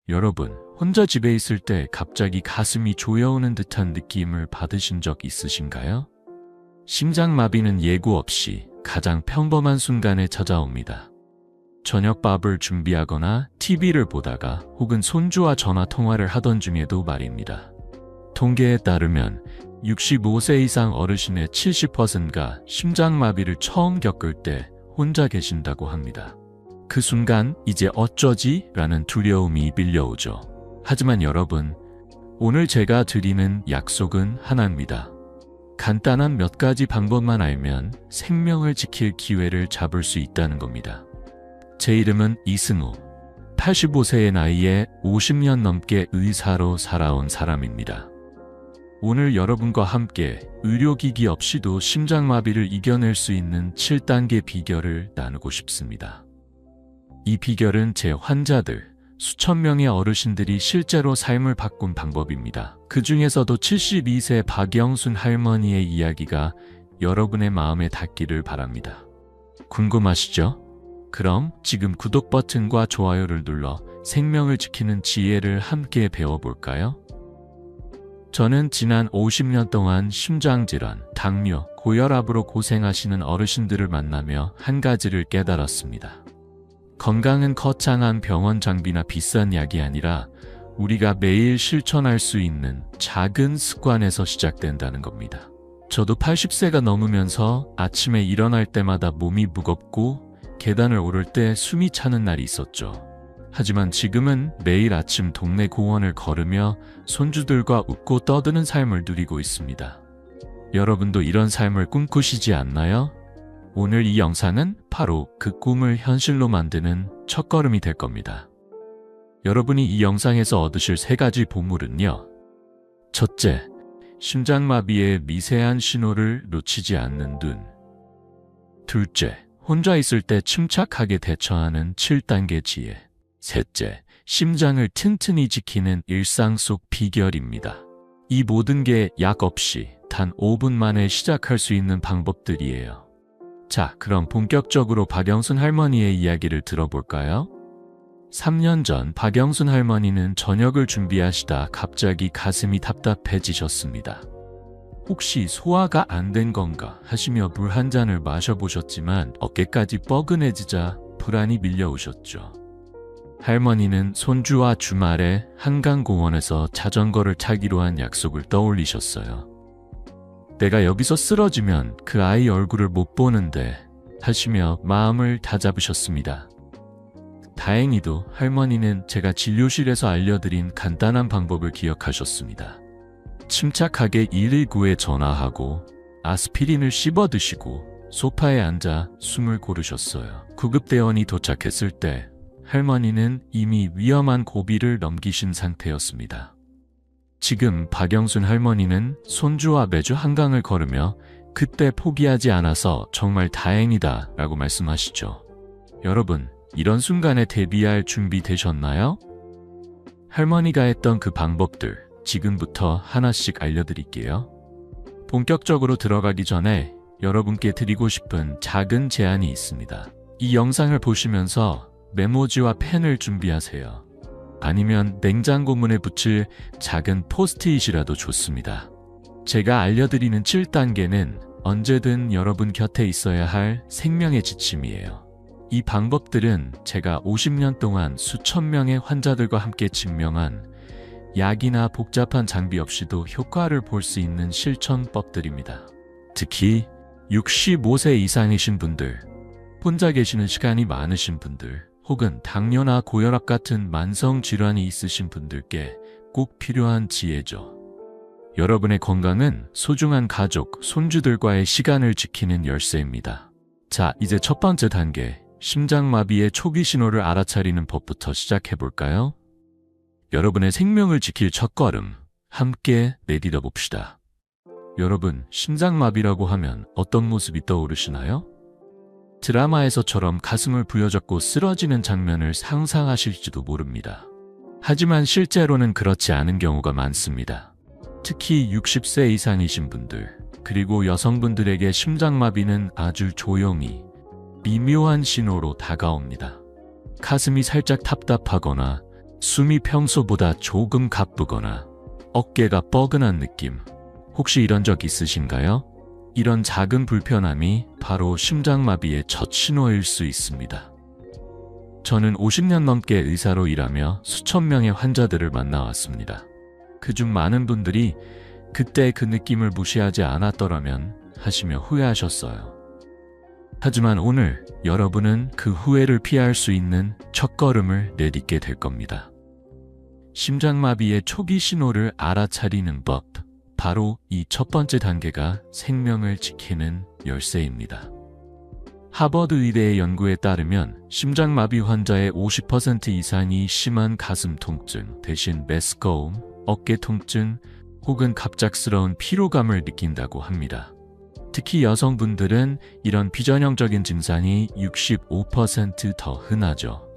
여러분, 혼자 집에 있을 때 갑자기 가슴이 조여오는 듯한 느낌을 받으신 적 있으신가요? 심장마비는 예고 없이 가장 평범한 순간에 찾아옵니다. 저녁밥을 준비하거나 TV를 보다가 혹은 손주와 전화 통화를 하던 중에도 말입니다. 통계에 따르면 65세 이상 어르신의 70%가 심장마비를 처음 겪을 때 혼자 계신다고 합니다. 그 순간 이제 어쩌지? 라는 두려움이 밀려오죠. 하지만 여러분, 오늘 제가 드리는 약속은 하나입니다. 간단한 몇 가지 방법만 알면 생명을 지킬 기회를 잡을 수 있다는 겁니다. 제 이름은 이승우, 85세의 나이에 50년 넘게 의사로 살아온 사람입니다. 오늘 여러분과 함께 의료기기 없이도 심장마비를 이겨낼 수 있는 7단계 비결을 나누고 싶습니다. 이 비결은 제 환자들, 수천 명의 어르신들이 실제로 삶을 바꾼 방법입니다. 그 중에서도 72세 박영순 할머니의 이야기가 여러분의 마음에 닿기를 바랍니다. 궁금하시죠? 그럼 지금 구독 버튼과 좋아요를 눌러 생명을 지키는 지혜를 함께 배워볼까요? 저는 지난 50년 동안 심장질환, 당뇨, 고혈압으로 고생하시는 어르신들을 만나며 한 가지를 깨달았습니다. 건강은 거창한 병원 장비나 비싼 약이 아니라 우리가 매일 실천할 수 있는 작은 습관에서 시작된다는 겁니다. 저도 80세가 넘으면서 아침에 일어날 때마다 몸이 무겁고 계단을 오를 때 숨이 차는 날이 있었죠. 하지만 지금은 매일 아침 동네 공원을 걸으며 손주들과 웃고 떠드는 삶을 누리고 있습니다. 여러분도 이런 삶을 꿈꾸시지 않나요? 오늘 이 영상은 바로 그 꿈을 현실로 만드는 첫걸음이 될 겁니다. 여러분이 이 영상에서 얻으실 3가지 보물은요. 첫째, 심장마비의 미세한 신호를 놓치지 않는 눈. 둘째, 혼자 있을 때 침착하게 대처하는 7단계 지혜. 셋째, 심장을 튼튼히 지키는 일상 속 비결입니다. 이 모든 게 약 없이 단 5분 만에 시작할 수 있는 방법들이에요. 자, 그럼 본격적으로 박영순 할머니의 이야기를 들어볼까요? 3년 전 박영순 할머니는 저녁을 준비하시다 갑자기 가슴이 답답해지셨습니다. 혹시 소화가 안 된 건가 하시며 물 한 잔을 마셔보셨지만 어깨까지 뻐근해지자 불안이 밀려오셨죠. 할머니는 손주와 주말에 한강공원에서 자전거를 타기로 한 약속을 떠올리셨어요. 내가 여기서 쓰러지면 그 아이 얼굴을 못 보는데 하시며 마음을 다잡으셨습니다. 다행히도 할머니는 제가 진료실에서 알려드린 간단한 방법을 기억하셨습니다. 침착하게 119에 전화하고 아스피린을 씹어 드시고 소파에 앉아 숨을 고르셨어요. 구급대원이 도착했을 때 할머니는 이미 위험한 고비를 넘기신 상태였습니다. 지금 박영순 할머니는 손주와 매주 한강을 걸으며 그때 포기하지 않아서 정말 다행이다 라고 말씀하시죠. 여러분, 이런 순간에 대비할 준비 되셨나요? 할머니가 했던 그 방법들 지금부터 하나씩 알려드릴게요. 본격적으로 들어가기 전에 여러분께 드리고 싶은 작은 제안이 있습니다. 이 영상을 보시면서 메모지와 펜을 준비하세요. 아니면 냉장고 문에 붙일 작은 포스트잇이라도 좋습니다. 제가 알려드리는 7단계는 언제든 여러분 곁에 있어야 할 생명의 지침이에요. 이 방법들은 제가 50년 동안 수천 명의 환자들과 함께 증명한 약이나 복잡한 장비 없이도 효과를 볼 수 있는 실천법들입니다. 특히 65세 이상이신 분들, 혼자 계시는 시간이 많으신 분들, 혹은 당뇨나 고혈압 같은 만성 질환이 있으신 분들께 꼭 필요한 지혜죠. 여러분의 건강은 소중한 가족, 손주들과의 시간을 지키는 열쇠입니다. 자, 이제 첫 번째 단계, 심장마비의 초기 신호를 알아차리는 법부터 시작해볼까요? 여러분의 생명을 지킬 첫걸음, 함께 내디뎌 봅시다. 여러분, 심장마비라고 하면 어떤 모습이 떠오르시나요? 드라마에서처럼 가슴을 부여잡고 쓰러지는 장면을 상상하실지도 모릅니다. 하지만 실제로는 그렇지 않은 경우가 많습니다. 특히 60세 이상이신 분들, 그리고 여성분들에게 심장마비는 아주 조용히, 미묘한 신호로 다가옵니다. 가슴이 살짝 답답하거나 숨이 평소보다 조금 가쁘거나 어깨가 뻐근한 느낌, 혹시 이런 적 있으신가요? 이런 작은 불편함이 바로 심장마비의 첫 신호일 수 있습니다. 저는 50년 넘게 의사로 일하며 수천 명의 환자들을 만나왔습니다. 그중 많은 분들이 그때 그 느낌을 무시하지 않았더라면 하시며 후회하셨어요. 하지만 오늘 여러분은 그 후회를 피할 수 있는 첫걸음을 내딛게 될 겁니다. 심장마비의 초기 신호를 알아차리는 법, 바로 이 첫 번째 단계가 생명을 지키는 열쇠입니다. 하버드 의대의 연구에 따르면 심장마비 환자의 50% 이상이 심한 가슴 통증 대신 메스꺼움, 어깨 통증 혹은 갑작스러운 피로감을 느낀다고 합니다. 특히 여성분들은 이런 비전형적인 증상이 65% 흔하죠.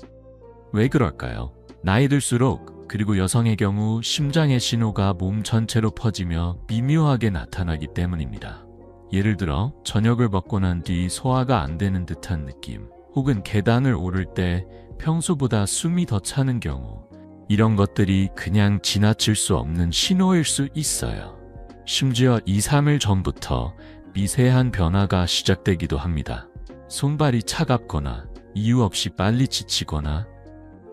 왜 그럴까요? 나이 들수록, 그리고 여성의 경우 심장의 신호가 몸 전체로 퍼지며 미묘하게 나타나기 때문입니다. 예를 들어 저녁을 먹고 난 뒤 소화가 안 되는 듯한 느낌, 혹은 계단을 오를 때 평소보다 숨이 더 차는 경우, 이런 것들이 그냥 지나칠 수 없는 신호일 수 있어요. 심지어 2, 3일 전부터 미세한 변화가 시작되기도 합니다. 손발이 차갑거나 이유 없이 빨리 지치거나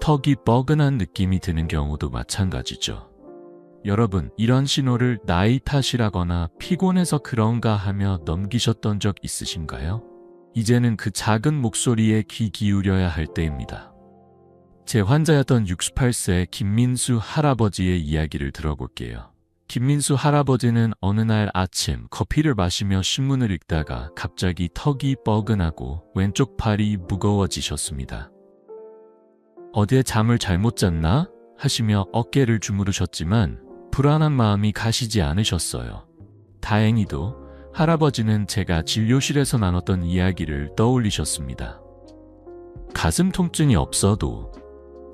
턱이 뻐근한 느낌이 드는 경우도 마찬가지죠. 여러분, 이런 신호를 나이 탓이라거나 피곤해서 그런가 하며 넘기셨던 적 있으신가요? 이제는 그 작은 목소리에 귀 기울여야 할 때입니다. 제 환자였던 68세 김민수 할아버지의 이야기를 들어볼게요. 김민수 할아버지는 어느 날 아침 커피를 마시며 신문을 읽다가 갑자기 턱이 뻐근하고 왼쪽 팔이 무거워지셨습니다. 어제 잠을 잘못 잤나? 하시며 어깨를 주무르셨지만 불안한 마음이 가시지 않으셨어요. 다행히도 할아버지는 제가 진료실에서 나눴던 이야기를 떠올리셨습니다. 가슴 통증이 없어도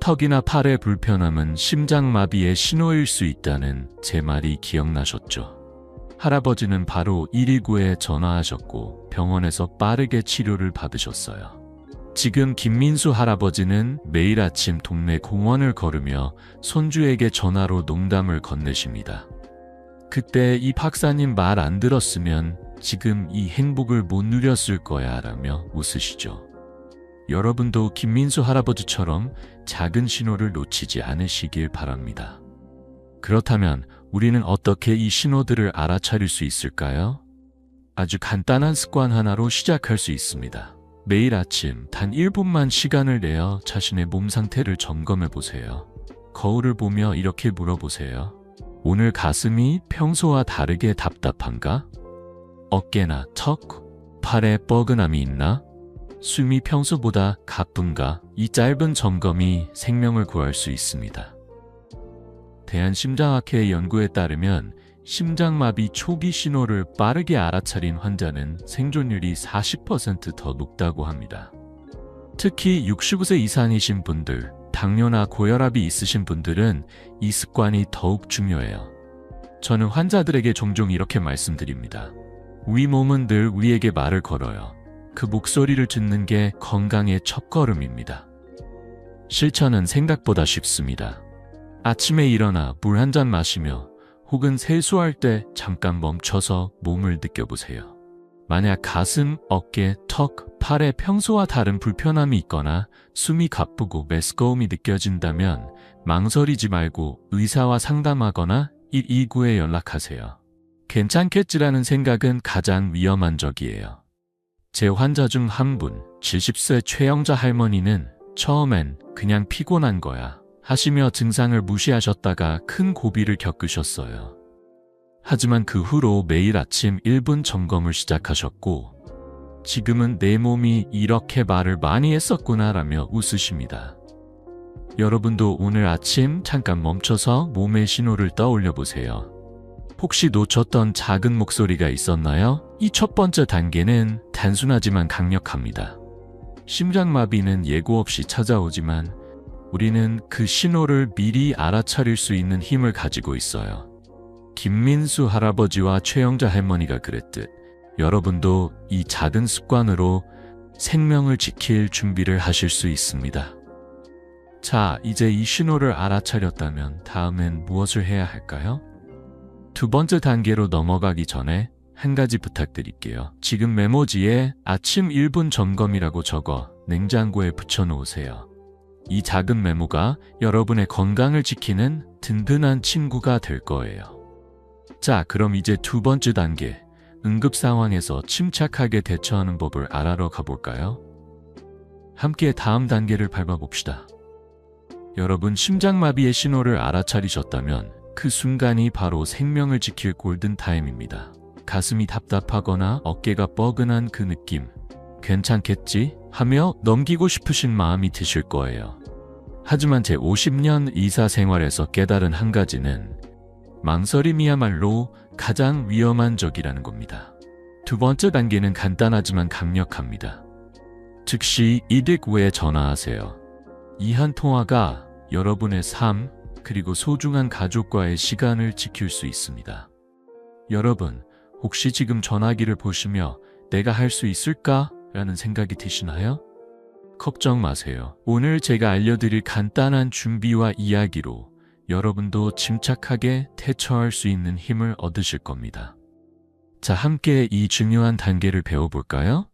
턱이나 팔의 불편함은 심장마비의 신호일 수 있다는 제 말이 기억나셨죠. 할아버지는 바로 119에 전화하셨고 병원에서 빠르게 치료를 받으셨어요. 지금 김민수 할아버지는 매일 아침 동네 공원을 걸으며 손주에게 전화로 농담을 건네십니다. 그때 이 박사님 말 안 들었으면 지금 이 행복을 못 누렸을 거야 라며 웃으시죠. 여러분도 김민수 할아버지처럼 작은 신호를 놓치지 않으시길 바랍니다. 그렇다면 우리는 어떻게 이 신호들을 알아차릴 수 있을까요? 아주 간단한 습관 하나로 시작할 수 있습니다. 매일 아침 단 1분만 시간을 내어 자신의 몸 상태를 점검해 보세요. 거울을 보며 이렇게 물어보세요. 오늘 가슴이 평소와 다르게 답답한가? 어깨나 턱, 팔에 뻐근함이 있나? 숨이 평소보다 가쁜가? 이 짧은 점검이 생명을 구할 수 있습니다. 대한심장학회의 연구에 따르면 심장마비 초기 신호를 빠르게 알아차린 환자는 생존율이 40% 더 높다고 합니다. 특히 65세 이상이신 분들, 당뇨나 고혈압이 있으신 분들은 이 습관이 더욱 중요해요. 저는 환자들에게 종종 이렇게 말씀드립니다. 우리 몸은 늘 우리에게 말을 걸어요. 그 목소리를 듣는 게 건강의 첫걸음입니다. 실천은 생각보다 쉽습니다. 아침에 일어나 물 한 잔 마시며 혹은 세수할 때 잠깐 멈춰서 몸을 느껴보세요. 만약 가슴, 어깨, 턱, 팔에 평소와 다른 불편함이 있거나 숨이 가쁘고 메스꺼움이 느껴진다면 망설이지 말고 의사와 상담하거나 129에 연락하세요. 괜찮겠지라는 생각은 가장 위험한 적이에요. 제 환자 중 한 분, 70세 최영자 할머니는 처음엔 그냥 피곤한 거야 하시며 증상을 무시하셨다가 큰 고비를 겪으셨어요. 하지만 그 후로 매일 아침 1분 점검을 시작하셨고 지금은 내 몸이 이렇게 말을 많이 했었구나라며 웃으십니다. 여러분도 오늘 아침 잠깐 멈춰서 몸의 신호를 떠올려 보세요. 혹시 놓쳤던 작은 목소리가 있었나요? 이 첫 번째 단계는 단순하지만 강력합니다. 심장마비는 예고 없이 찾아오지만 우리는 그 신호를 미리 알아차릴 수 있는 힘을 가지고 있어요. 김민수 할아버지와 최영자 할머니가 그랬듯 여러분도 이 작은 습관으로 생명을 지킬 준비를 하실 수 있습니다. 자, 이제 이 신호를 알아차렸다면 다음엔 무엇을 해야 할까요? 두 번째 단계로 넘어가기 전에 한 가지 부탁드릴게요. 지금 메모지에 아침 1분 점검이라고 적어 냉장고에 붙여놓으세요. 이 작은 메모가 여러분의 건강을 지키는 든든한 친구가 될 거예요. 자, 그럼 이제 두 번째 단계, 응급 상황에서 침착하게 대처하는 법을 알아러 가볼까요? 함께 다음 단계를 밟아봅시다. 여러분, 심장마비의 신호를 알아차리셨다면 그 순간이 바로 생명을 지킬 골든타임입니다. 가슴이 답답하거나 어깨가 뻐근한 그 느낌, 괜찮겠지? 하며 넘기고 싶으신 마음이 드실 거예요. 하지만 제 50년 의사 생활에서 깨달은 한 가지는 망설임이야말로 가장 위험한 적이라는 겁니다. 두 번째 단계는 간단하지만 강력합니다. 즉시 119에 전화하세요. 이 한 통화가 여러분의 삶, 그리고 소중한 가족과의 시간을 지킬 수 있습니다. 여러분, 혹시 지금 전화기를 보시며 내가 할 수 있을까? 라는 생각이 드시나요? 걱정 마세요. 오늘 제가 알려드릴 간단한 준비와 이야기로 여러분도 침착하게 대처할 수 있는 힘을 얻으실 겁니다. 자, 함께 이 중요한 단계를 배워볼까요?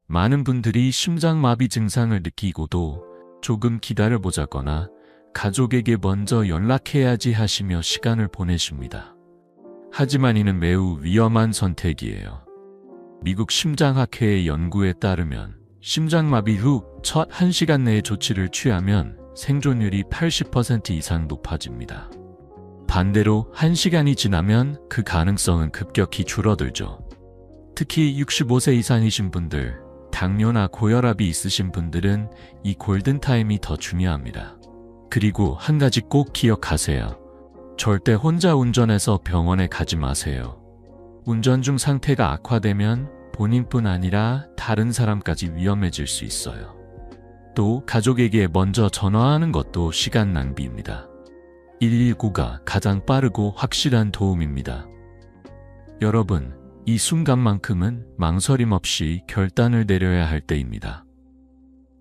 많은 분들이 심장마비 증상을 느끼고도 조금 기다려보자거나 가족에게 먼저 연락해야지 하시며 시간을 보내십니다. 하지만 이는 매우 위험한 선택이에요. 미국 심장학회의 연구에 따르면 심장마비 후 첫 1시간 내에 조치를 취하면 생존율이 80% 이상 높아집니다. 반대로 1시간이 지나면 그 가능성은 급격히 줄어들죠. 특히 65세 이상이신 분들, 당뇨나 고혈압이 있으신 분들은 이 골든타임이 더 중요합니다. 그리고 한 가지 꼭 기억하세요. 절대 혼자 운전해서 병원에 가지 마세요. 운전 중 상태가 악화되면 본인뿐 아니라 다른 사람까지 위험해질 수 있어요. 또 가족에게 먼저 전화하는 것도 시간 낭비입니다. 119가 가장 빠르고 확실한 도움입니다. 여러분, 이 순간만큼은 망설임 없이 결단을 내려야 할 때입니다.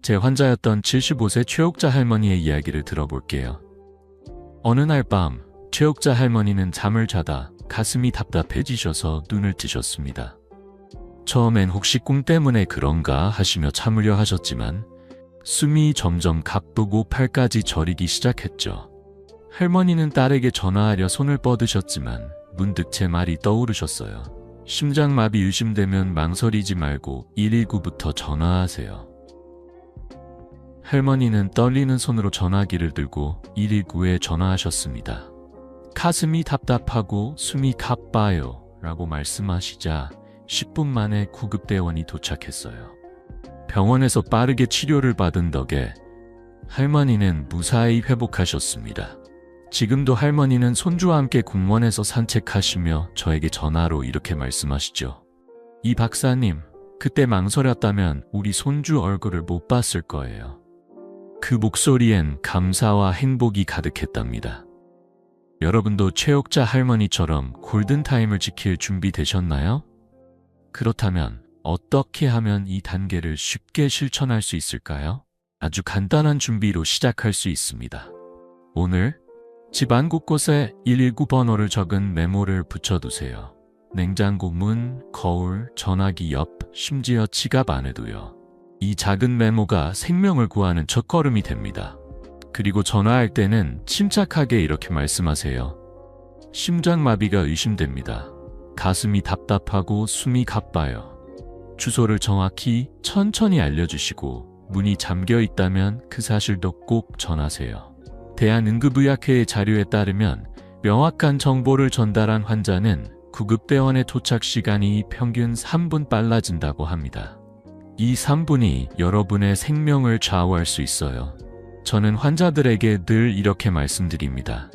제 환자였던 75세 최옥자 할머니의 이야기를 들어볼게요. 어느 날 밤, 최옥자 할머니는 잠을 자다 가슴이 답답해지셔서 눈을 뜨셨습니다. 처음엔 혹시 꿈 때문에 그런가 하시며 참으려 하셨지만 숨이 점점 가쁘고 팔까지 저리기 시작했죠. 할머니는 딸에게 전화하려 손을 뻗으셨지만 문득 제 말이 떠오르셨어요. 심장마비 의심되면 망설이지 말고 119부터 전화하세요. 할머니는 떨리는 손으로 전화기를 들고 119에 전화하셨습니다. 가슴이 답답하고 숨이 가빠요 라고 말씀하시자 10분 만에 구급대원이 도착했어요. 병원에서 빠르게 치료를 받은 덕에 할머니는 무사히 회복하셨습니다. 지금도 할머니는 손주와 함께 공원에서 산책하시며 저에게 전화로 이렇게 말씀하시죠. 이 박사님, 그때 망설였다면 우리 손주 얼굴을 못 봤을 거예요. 그 목소리엔 감사와 행복이 가득했답니다. 여러분도 최옥자 할머니처럼 골든타임을 지킬 준비 되셨나요? 그렇다면 어떻게 하면 이 단계를 쉽게 실천할 수 있을까요? 아주 간단한 준비로 시작할 수 있습니다. 오늘 집안 곳곳에 119 번호를 적은 메모를 붙여두세요. 냉장고 문, 거울, 전화기 옆, 심지어 지갑 안에도요. 이 작은 메모가 생명을 구하는 첫걸음이 됩니다. 그리고 전화할 때는 침착하게 이렇게 말씀하세요. 심장마비가 의심됩니다. 가슴이 답답하고 숨이 가빠요. 주소를 정확히 천천히 알려주시고 문이 잠겨 있다면 그 사실도 꼭 전하세요. 대한응급의학회의 자료에 따르면 명확한 정보를 전달한 환자는 구급대원의 도착 시간이 평균 3분 빨라진다고 합니다. 이 3분이 여러분의 생명을 좌우할 수 있어요. 저는 환자들에게 늘 이렇게 말씀드립니다.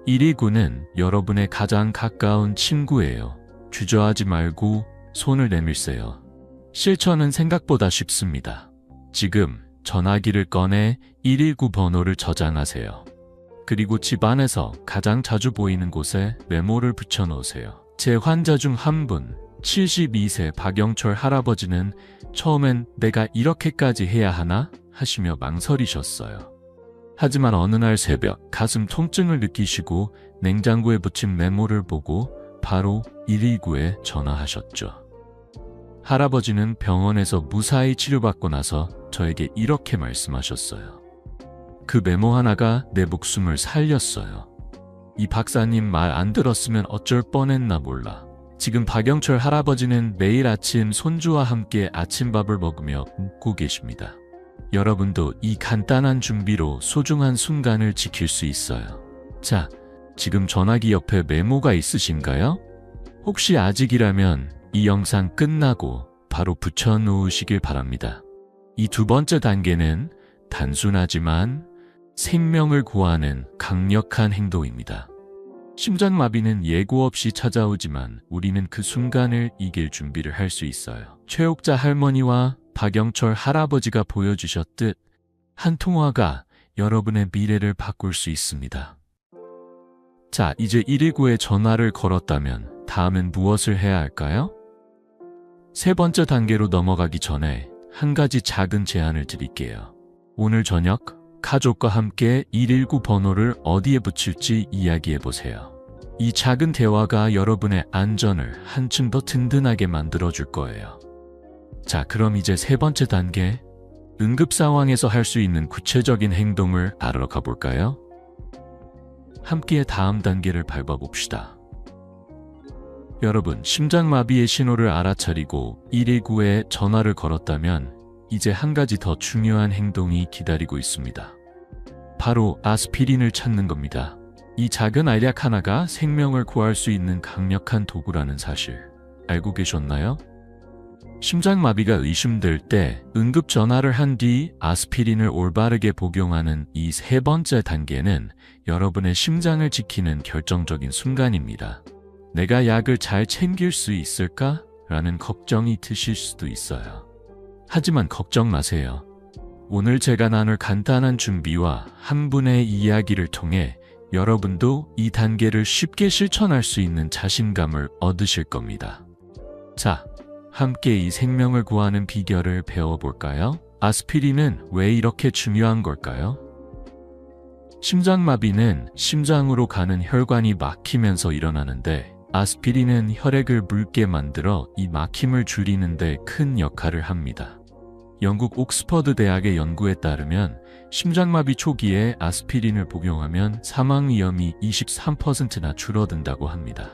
119는 여러분의 가장 가까운 친구예요. 주저하지 말고 손을 내밀세요. 실천은 생각보다 쉽습니다. 지금 전화기를 꺼내 119 번호를 저장하세요. 그리고 집 안에서 가장 자주 보이는 곳에 메모를 붙여놓으세요. 제 환자 중 한 분, 72세 박영철 할아버지는 처음엔 내가 이렇게까지 해야 하나? 하시며 망설이셨어요. 하지만 어느 날 새벽 가슴 통증을 느끼시고 냉장고에 붙인 메모를 보고 바로 119에 전화하셨죠. 할아버지는 병원에서 무사히 치료받고 나서 저에게 이렇게 말씀하셨어요. 그 메모 하나가 내 목숨을 살렸어요. 이 박사님 말 안 들었으면 어쩔 뻔했나 몰라. 지금 박영철 할아버지는 매일 아침 손주와 함께 아침밥을 먹으며 웃고 계십니다. 여러분도 이 간단한 준비로 소중한 순간을 지킬 수 있어요. 자, 지금 전화기 옆에 메모가 있으신가요? 혹시 아직이라면 이 영상 끝나고 바로 붙여놓으시길 바랍니다. 이 두 번째 단계는 단순하지만 생명을 구하는 강력한 행동입니다. 심장마비는 예고 없이 찾아오지만 우리는 그 순간을 이길 준비를 할 수 있어요. 최옥자 할머니와 박영철 할아버지가 보여주셨듯 한 통화가 여러분의 미래를 바꿀 수 있습니다. 자, 이제 119에 전화를 걸었다면 다음은 무엇을 해야 할까요? 세 번째 단계로 넘어가기 전에 한 가지 작은 제안을 드릴게요. 오늘 저녁 가족과 함께 119 번호를 어디에 붙일지 이야기해보세요. 이 작은 대화가 여러분의 안전을 한층 더 든든하게 만들어줄 거예요. 자, 그럼 이제 세 번째 단계, 응급 상황에서 할 수 있는 구체적인 행동을 알아러 가볼까요? 함께 다음 단계를 밟아봅시다. 여러분, 심장마비의 신호를 알아차리고 119에 전화를 걸었다면 이제 한 가지 더 중요한 행동이 기다리고 있습니다. 바로 아스피린을 찾는 겁니다. 이 작은 알약 하나가 생명을 구할 수 있는 강력한 도구라는 사실 알고 계셨나요? 심장마비가 의심될 때 응급 전화를 한 뒤 아스피린을 올바르게 복용하는 이 세 번째 단계는 여러분의 심장을 지키는 결정적인 순간입니다. 내가 약을 잘 챙길 수 있을까? 라는 걱정이 드실 수도 있어요. 하지만 걱정 마세요. 오늘 제가 나눌 간단한 준비와 한 분의 이야기를 통해 여러분도 이 단계를 쉽게 실천할 수 있는 자신감을 얻으실 겁니다. 자, 함께 이 생명을 구하는 비결을 배워볼까요? 아스피린은 왜 이렇게 중요한 걸까요? 심장마비는 심장으로 가는 혈관이 막히면서 일어나는데 아스피린은 혈액을 묽게 만들어 이 막힘을 줄이는 데 큰 역할을 합니다. 영국 옥스퍼드 대학의 연구에 따르면 심장마비 초기에 아스피린을 복용하면 사망 위험이 23%나 줄어든다고 합니다.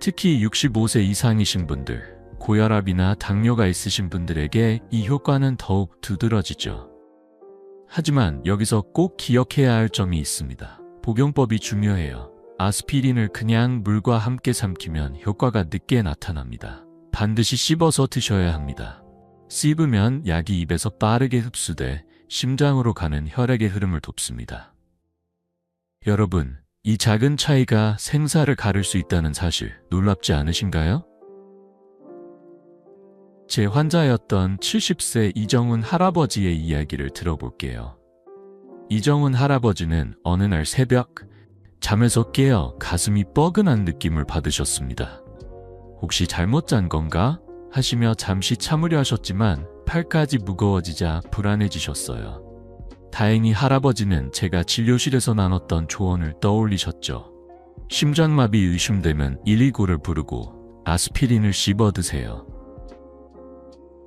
특히 65세 이상이신 분들, 고혈압이나 당뇨가 있으신 분들에게 이 효과는 더욱 두드러지죠. 하지만 여기서 꼭 기억해야 할 점이 있습니다. 복용법이 중요해요. 아스피린을 그냥 물과 함께 삼키면 효과가 늦게 나타납니다. 반드시 씹어서 드셔야 합니다. 씹으면 약이 입에서 빠르게 흡수돼 심장으로 가는 혈액의 흐름을 돕습니다. 여러분, 이 작은 차이가 생사를 가를 수 있다는 사실 놀랍지 않으신가요? 제 환자였던 70세 이정훈 할아버지의 이야기를 들어볼게요. 이정훈 할아버지는 어느 날 새벽 잠에서 깨어 가슴이 뻐근한 느낌을 받으셨습니다. 혹시 잘못 잔 건가? 하시며 잠시 참으려 하셨지만 팔까지 무거워지자 불안해지셨어요. 다행히 할아버지는 제가 진료실에서 나눴던 조언을 떠올리셨죠. 심장마비 의심되면 119를 부르고 아스피린을 씹어 드세요.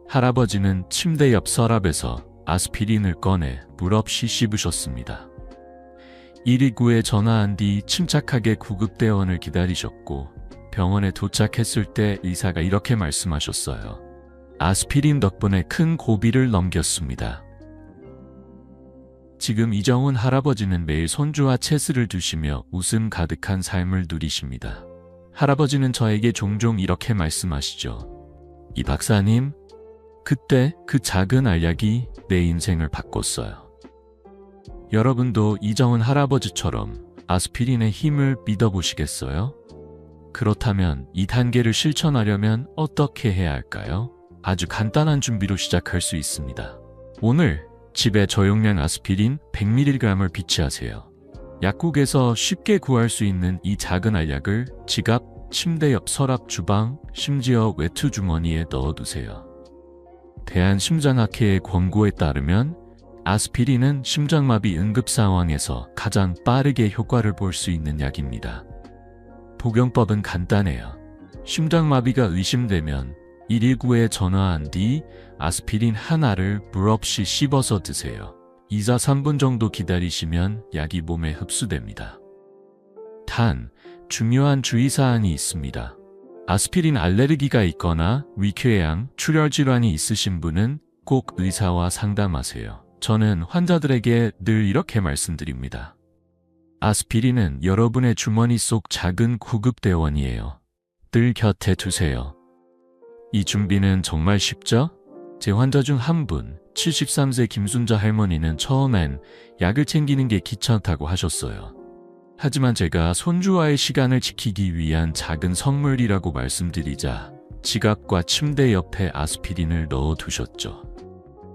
할아버지는 침대 옆 서랍에서 아스피린을 꺼내 물 없이 씹으셨습니다. 119에 전화한 뒤 침착하게 구급대원을 기다리셨고 병원에 도착했을 때 의사가 이렇게 말씀하셨어요. 아스피린 덕분에 큰 고비를 넘겼습니다. 지금 이정훈 할아버지는 매일 손주와 채스를 두시며 웃음 가득한 삶을 누리십니다. 할아버지는 저에게 종종 이렇게 말씀하시죠. 이 박사님, 그때 그 작은 알약이 내 인생을 바꿨어요. 여러분도 이정훈 할아버지처럼 아스피린의 힘을 믿어보시겠어요? 그렇다면 이 단계를 실천하려면 어떻게 해야 할까요? 아주 간단한 준비로 시작할 수 있습니다. 오늘 집에 저용량 아스피린 100mg을 비치하세요. 약국에서 쉽게 구할 수 있는 이 작은 알약을 지갑, 침대 옆 서랍, 주방, 심지어 외투 주머니에 넣어두세요. 대한심장학회의 권고에 따르면 아스피린은 심장마비 응급 상황에서 가장 빠르게 효과를 볼 수 있는 약입니다. 복용법은 간단해요. 심장마비가 의심되면 119에 전화한 뒤 아스피린 하나를 물 없이 씹어서 드세요. 2~3분 정도 기다리시면 약이 몸에 흡수됩니다. 단, 중요한 주의사항이 있습니다. 아스피린 알레르기가 있거나 위궤양, 출혈 질환이 있으신 분은 꼭 의사와 상담하세요. 저는 환자들에게 늘 이렇게 말씀드립니다. 아스피린은 여러분의 주머니 속 작은 구급대원이에요. 늘 곁에 두세요. 이 준비는 정말 쉽죠? 제 환자 중 한 분, 73세 김순자 할머니는 처음엔 약을 챙기는 게 귀찮다고 하셨어요. 하지만 제가 손주와의 시간을 지키기 위한 작은 선물이라고 말씀드리자 지갑과 침대 옆에 아스피린을 넣어두셨죠.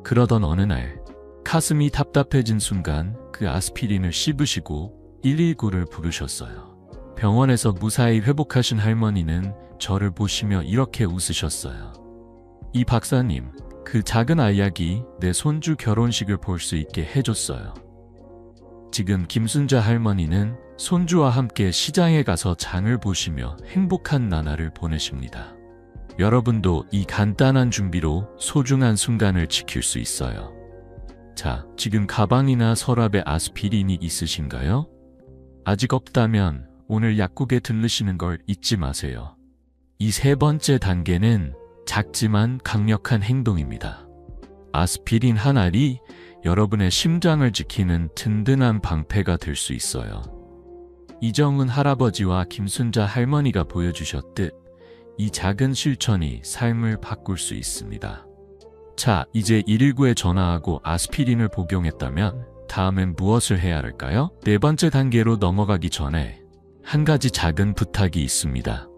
그러던 어느 날 가슴이 답답해진 순간 그 아스피린을 씹으시고 119를 부르셨어요. 병원에서 무사히 회복하신 할머니는 저를 보시며 이렇게 웃으셨어요. 이 박사님, 그 작은 알약이 내 손주 결혼식을 볼 수 있게 해줬어요. 지금 김순자 할머니는 손주와 함께 시장에 가서 장을 보시며 행복한 나날을 보내십니다. 여러분도 이 간단한 준비로 소중한 순간을 지킬 수 있어요. 자, 지금 가방이나 서랍에 아스피린이 있으신가요? 아직 없다면 오늘 약국에 들르시는 걸 잊지 마세요. 이 세 번째 단계는 작지만 강력한 행동입니다. 아스피린 한 알이 여러분의 심장을 지키는 든든한 방패가 될 수 있어요. 이정은 할아버지와 김순자 할머니가 보여주셨듯 이 작은 실천이 삶을 바꿀 수 있습니다. 자, 이제 119에 전화하고 아스피린을 복용했다면 다음엔 무엇을 해야 할까요? 네 번째 단계로 넘어가기 전에 한 가지 작은 부탁이 있습니다.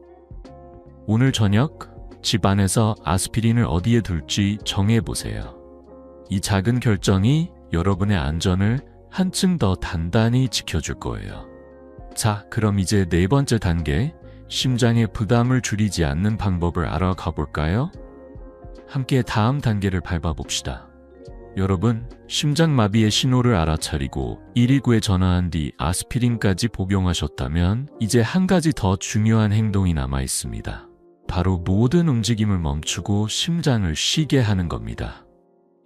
오늘 저녁 집안에서 아스피린을 어디에 둘지 정해보세요. 이 작은 결정이 여러분의 안전을 한층 더 단단히 지켜줄 거예요. 자, 그럼 이제 네 번째 단계, 심장의 부담을 줄이지 않는 방법을 알아가 볼까요? 함께 다음 단계를 밟아봅시다. 여러분, 심장마비의 신호를 알아차리고 119에 전화한 뒤 아스피린까지 복용하셨다면 이제 한 가지 더 중요한 행동이 남아 있습니다. 바로 모든 움직임을 멈추고 심장을 쉬게 하는 겁니다.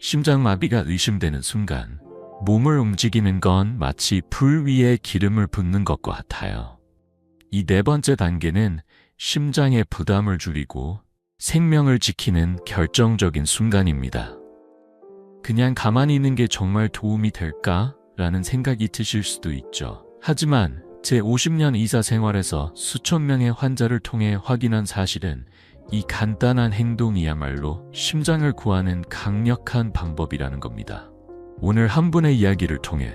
심장마비가 의심되는 순간 몸을 움직이는 건 마치 불 위에 기름을 붓는 것과 같아요. 이 네 번째 단계는 심장의 부담을 줄이고 생명을 지키는 결정적인 순간입니다. 그냥 가만히 있는 게 정말 도움이 될까? 라는 생각이 드실 수도 있죠. 하지만 제 50년 의사 생활에서 수천 명의 환자를 통해 확인한 사실은 이 간단한 행동이야말로 심장을 구하는 강력한 방법이라는 겁니다. 오늘 한 분의 이야기를 통해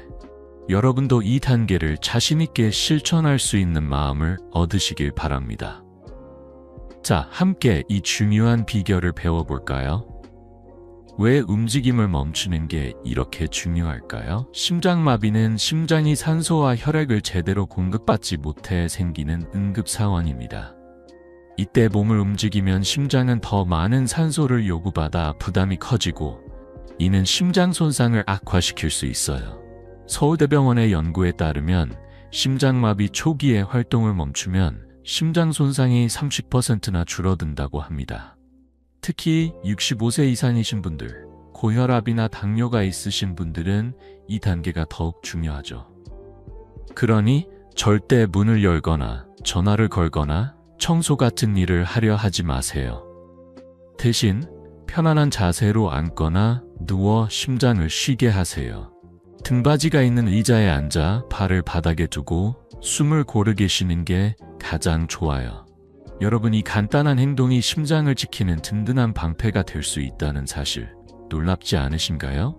여러분도 이 단계를 자신있게 실천할 수 있는 마음을 얻으시길 바랍니다. 자, 함께 이 중요한 비결을 배워볼까요? 왜 움직임을 멈추는 게 이렇게 중요할까요? 심장마비는 심장이 산소와 혈액을 제대로 공급받지 못해 생기는 응급 상황입니다. 이때 몸을 움직이면 심장은 더 많은 산소를 요구받아 부담이 커지고 이는 심장 손상을 악화시킬 수 있어요. 서울대병원의 연구에 따르면 심장마비 초기에 활동을 멈추면 심장 손상이 30%나 줄어든다고 합니다. 특히 65세 이상이신 분들, 고혈압이나 당뇨가 있으신 분들은 이 단계가 더욱 중요하죠. 그러니 절대 문을 열거나 전화를 걸거나 청소 같은 일을 하려 하지 마세요. 대신 편안한 자세로 앉거나 누워 심장을 쉬게 하세요. 등받이가 있는 의자에 앉아 발을 바닥에 두고 숨을 고르게 쉬는 게 가장 좋아요. 여러분, 이 간단한 행동이 심장을 지키는 든든한 방패가 될 수 있다는 사실 놀랍지 않으신가요?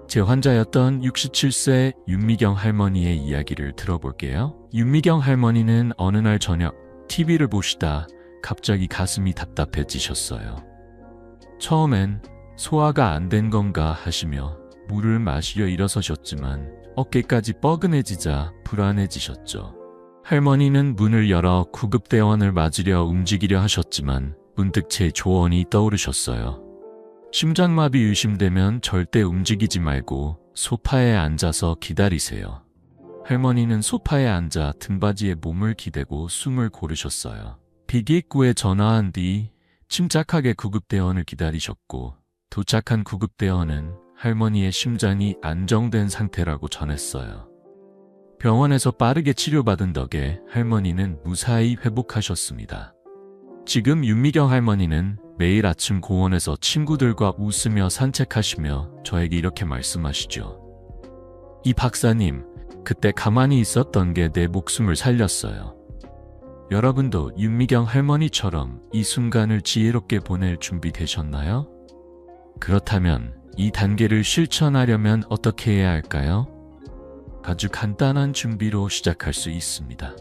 제 환자였던 67세 윤미경 할머니의 이야기를 들어볼게요. 윤미경 할머니는 어느 날 저녁 TV를 보시다 갑자기 가슴이 답답해지셨어요. 처음엔 소화가 안 된 건가 하시며 물을 마시려 일어서셨지만 어깨까지 뻐근해지자 불안해지셨죠. 할머니는 문을 열어 구급대원을 맞으려 움직이려 하셨지만 문득 제 조언이 떠오르셨어요. 심장마비 의심되면 절대 움직이지 말고 소파에 앉아서 기다리세요. 할머니는 소파에 앉아 등받이에 몸을 기대고 숨을 고르셨어요. 비기입구에 전화한 뒤 침착하게 구급대원을 기다리셨고 도착한 구급대원은 할머니의 심장이 안정된 상태라고 전했어요. 병원에서 빠르게 치료받은 덕에 할머니는 무사히 회복하셨습니다. 지금 윤미경 할머니는 매일 아침 공원에서 친구들과 웃으며 산책하시며 저에게 이렇게 말씀하시죠. 이 박사님, 그때 가만히 있었던 게 내 목숨을 살렸어요. 여러분도 윤미경 할머니처럼 이 순간을 지혜롭게 보낼 준비 되셨나요? 그렇다면 이 단계를 실천하려면 어떻게 해야 할까요? 아주 간단한 준비로 시작할 수 있습니다.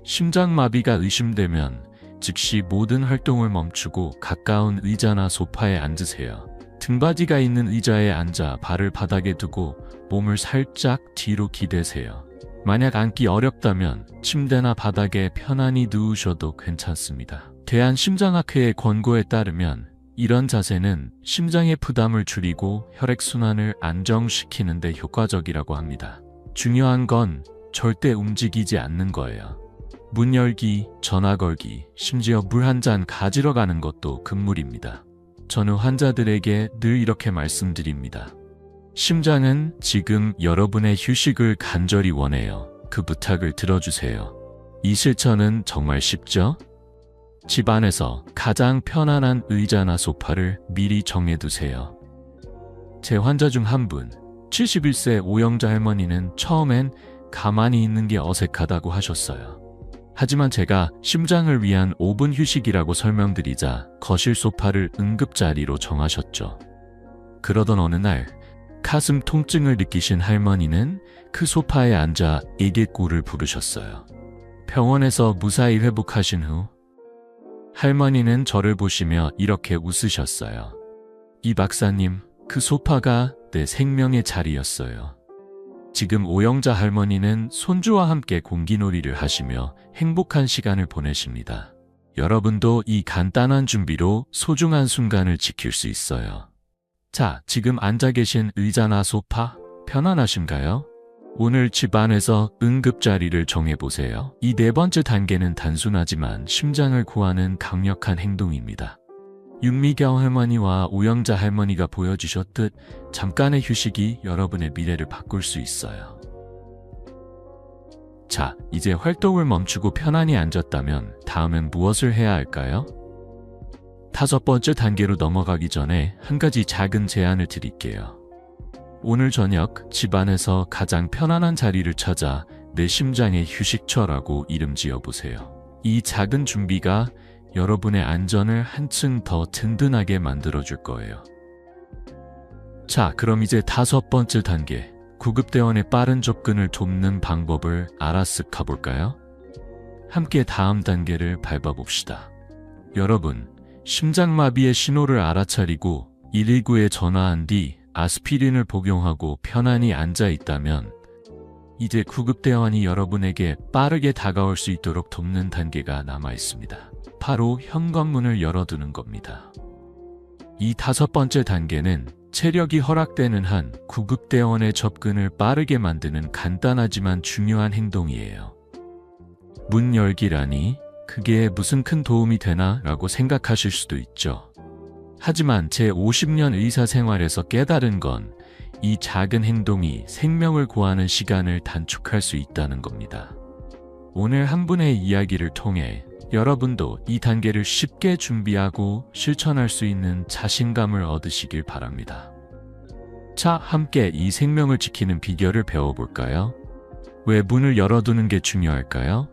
심장마비가 의심되면 즉시 모든 활동을 멈추고 가까운 의자나 소파에 앉으세요. 등받이가 있는 의자에 앉아 발을 바닥에 두고 몸을 살짝 뒤로 기대세요. 만약 앉기 어렵다면 침대나 바닥에 편안히 누우셔도 괜찮습니다. 대한심장학회의 권고에 따르면 이런 자세는 심장의 부담을 줄이고 혈액순환을 안정시키는 데 효과적이라고 합니다. 중요한 건 절대 움직이지 않는 거예요. 문 열기, 전화 걸기, 심지어 물 한 잔 가지러 가는 것도 금물입니다. 저는 환자들에게 늘 이렇게 말씀드립니다. 심장은 지금 여러분의 휴식을 간절히 원해요. 그 부탁을 들어주세요. 이 실천은 정말 쉽죠? 집 안에서 가장 편안한 의자나 소파를 미리 정해두세요. 제 환자 중 한 분, 71세 오영자 할머니는 처음엔 가만히 있는 게 어색하다고 하셨어요. 하지만 제가 심장을 위한 5분 휴식이라고 설명드리자 거실 소파를 응급자리로 정하셨죠. 그러던 어느 날 가슴 통증을 느끼신 할머니는 그 소파에 앉아 일기구를 부르셨어요. 병원에서 무사히 회복하신 후 할머니는 저를 보시며 이렇게 웃으셨어요. 이 박사님, 그 소파가 내 생명의 자리였어요. 지금 오영자 할머니는 손주와 함께 공기놀이를 하시며 행복한 시간을 보내십니다. 여러분도 이 간단한 준비로 소중한 순간을 지킬 수 있어요. 자, 지금 앉아 계신 의자나 소파 편안하신가요? 오늘 집 안에서 응급자리를 정해보세요. 이 네 번째 단계는 단순하지만 심장을 구하는 강력한 행동입니다. 윤미경 할머니와 오영자 할머니가 보여주셨듯 잠깐의 휴식이 여러분의 미래를 바꿀 수 있어요. 자, 이제 활동을 멈추고 편안히 앉았다면 다음엔 무엇을 해야 할까요? 5번째 단계로 넘어가기 전에 한 가지 작은 제안을 드릴게요. 오늘 저녁 집안에서 가장 편안한 자리를 찾아 내 심장의 휴식처라고 이름 지어보세요. 이 작은 준비가 여러분의 안전을 한층 더 든든하게 만들어줄 거예요. 자, 그럼 이제 5번째 단계, 구급대원의 빠른 접근을 돕는 방법을 알아쓱 가볼까요? 함께 다음 단계를 밟아봅시다. 여러분, 심장마비의 신호를 알아차리고 119에 전화한 뒤 아스피린을 복용하고 편안히 앉아 있다면 이제 구급대원이 여러분에게 빠르게 다가올 수 있도록 돕는 단계가 남아 있습니다. 바로 현관문을 열어두는 겁니다. 이 5번째 단계는 체력이 허락되는 한 구급대원의 접근을 빠르게 만드는 간단하지만 중요한 행동이에요. 문 열기라니 그게 무슨 큰 도움이 되나 라고 생각하실 수도 있죠. 하지만 제 50년 의사 생활에서 깨달은 건 이 작은 행동이 생명을 구하는 시간을 단축할 수 있다는 겁니다. 오늘 한 분의 이야기를 통해 여러분도 이 단계를 쉽게 준비하고 실천할 수 있는 자신감을 얻으시길 바랍니다. 자, 함께 이 생명을 지키는 비결을 배워볼까요? 왜 문을 열어두는 게 중요할까요?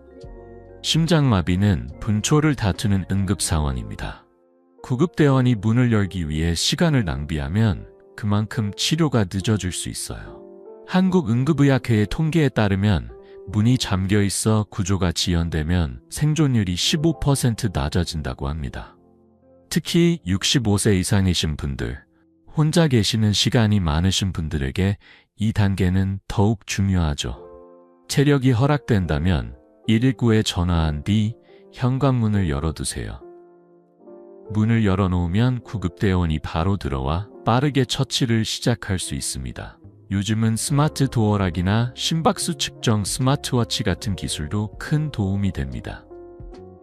심장마비는 분초를 다투는 응급상황입니다. 구급대원이 문을 열기 위해 시간을 낭비하면 그만큼 치료가 늦어질 수 있어요. 한국응급의학회의 통계에 따르면 문이 잠겨 있어 구조가 지연되면 생존율이 15% 낮아진다고 합니다. 특히 65세 이상이신 분들, 혼자 계시는 시간이 많으신 분들에게 이 단계는 더욱 중요하죠. 체력이 허락된다면 119에 전화한 뒤 현관문을 열어두세요. 문을 열어놓으면 구급대원이 바로 들어와 빠르게 처치를 시작할 수 있습니다. 요즘은 스마트 도어락이나 심박수 측정 스마트워치 같은 기술도 큰 도움이 됩니다.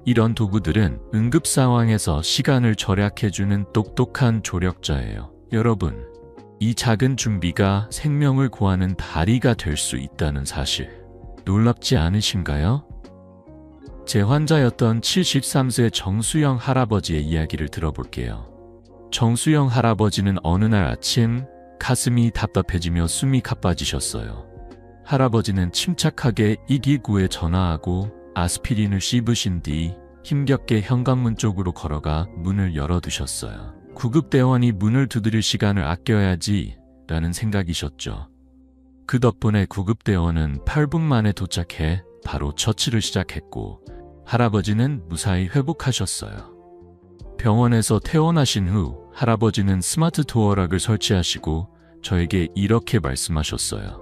이런 도구들은 응급 상황에서 시간을 절약해주는 똑똑한 조력자예요. 여러분, 이 작은 준비가 생명을 구하는 다리가 될 수 있다는 사실, 놀랍지 않으신가요? 제 환자였던 73세 정수영 할아버지의 이야기를 들어볼게요. 정수영 할아버지는 어느 날 아침 가슴이 답답해지며 숨이 가빠지셨어요. 할아버지는 침착하게 119에 전화하고 아스피린을 씹으신 뒤 힘겹게 현관문 쪽으로 걸어가 문을 열어두셨어요. 구급대원이 문을 두드릴 시간을 아껴야지 라는 생각이셨죠. 그 덕분에 구급대원은 8분 만에 도착해 바로 처치를 시작했고 할아버지는 무사히 회복하셨어요. 병원에서 퇴원하신 후 할아버지는 스마트 도어락을 설치하시고 저에게 이렇게 말씀하셨어요.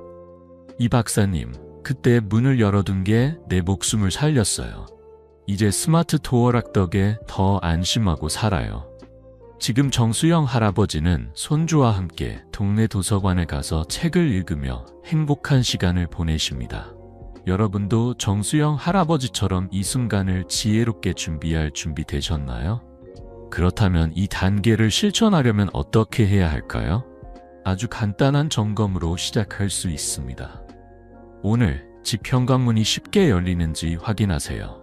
이 박사님, 그때 문을 열어둔 게 내 목숨을 살렸어요. 이제 스마트 도어락 덕에 더 안심하고 살아요. 지금 정수영 할아버지는 손주와 함께 동네 도서관에 가서 책을 읽으며 행복한 시간을 보내십니다. 여러분도 정수영 할아버지처럼 이 순간을 지혜롭게 준비할 준비 되셨나요? 그렇다면 이 단계를 실천하려면 어떻게 해야 할까요? 아주 간단한 점검으로 시작할 수 있습니다. 오늘 집 현관문이 쉽게 열리는지 확인하세요.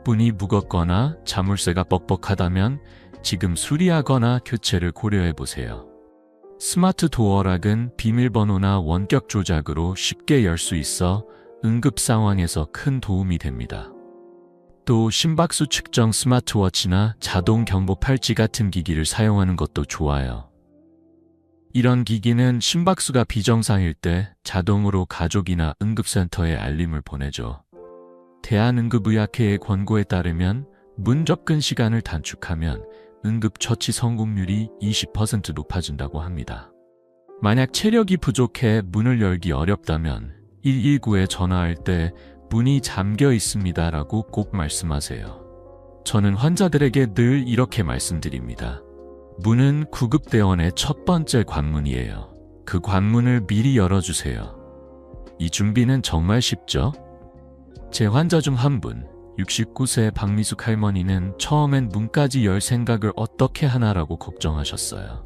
문이 무겁거나 자물쇠가 뻑뻑하다면 지금 수리하거나 교체를 고려해 보세요. 스마트 도어락은 비밀번호나 원격 조작으로 쉽게 열 수 있어 응급 상황에서 큰 도움이 됩니다. 또 심박수 측정 스마트워치나 자동 경보 팔찌 같은 기기를 사용하는 것도 좋아요. 이런 기기는 심박수가 비정상일 때 자동으로 가족이나 응급센터에 알림을 보내죠. 대한응급의학회의 권고에 따르면 문 접근 시간을 단축하면 응급처치 성공률이 20% 높아진다고 합니다. 만약 체력이 부족해 문을 열기 어렵다면 119에 전화할 때 문이 잠겨 있습니다 라고 꼭 말씀하세요. 저는 환자들에게 늘 이렇게 말씀드립니다. 문은 구급대원의 첫 번째 관문이에요. 그 관문을 미리 열어주세요. 이 준비는 정말 쉽죠? 제 환자 중 한 분, 69세 박미숙 할머니는 처음엔 문까지 열 생각을 어떻게 하나라고 걱정하셨어요.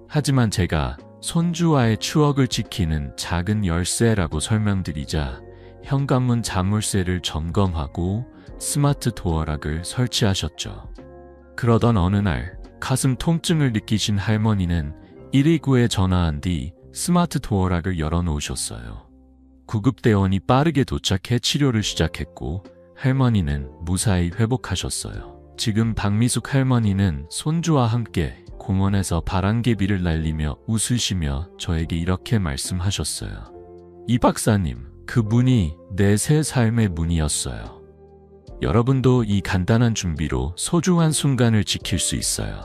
하지만 제가 손주와의 추억을 지키는 작은 열쇠라고 설명드리자 현관문 자물쇠를 점검하고 스마트 도어락을 설치하셨죠. 그러던 어느 날 가슴 통증을 느끼신 할머니는 119에 전화한 뒤 스마트 도어락을 열어놓으셨어요. 구급대원이 빠르게 도착해 치료를 시작했고 할머니는 무사히 회복하셨어요. 지금 박미숙 할머니는 손주와 함께 공원에서 바람개비를 날리며 웃으시며 저에게 이렇게 말씀하셨어요. 이 박사님, 그 문이 내 새 삶의 문이었어요. 여러분도 이 간단한 준비로 소중한 순간을 지킬 수 있어요.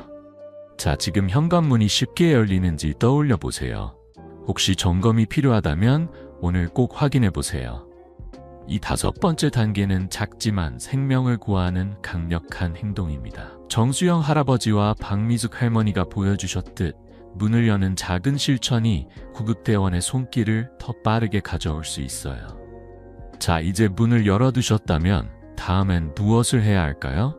자, 지금 현관문이 쉽게 열리는지 떠올려 보세요. 혹시 점검이 필요하다면 오늘 꼭 확인해 보세요. 이 5번째 단계는 작지만 생명을 구하는 강력한 행동입니다. 정수영 할아버지와 박미숙 할머니가 보여주셨듯 문을 여는 작은 실천이 구급대원의 손길을 더 빠르게 가져올 수 있어요. 자, 이제 문을 열어두셨다면 다음엔 무엇을 해야 할까요?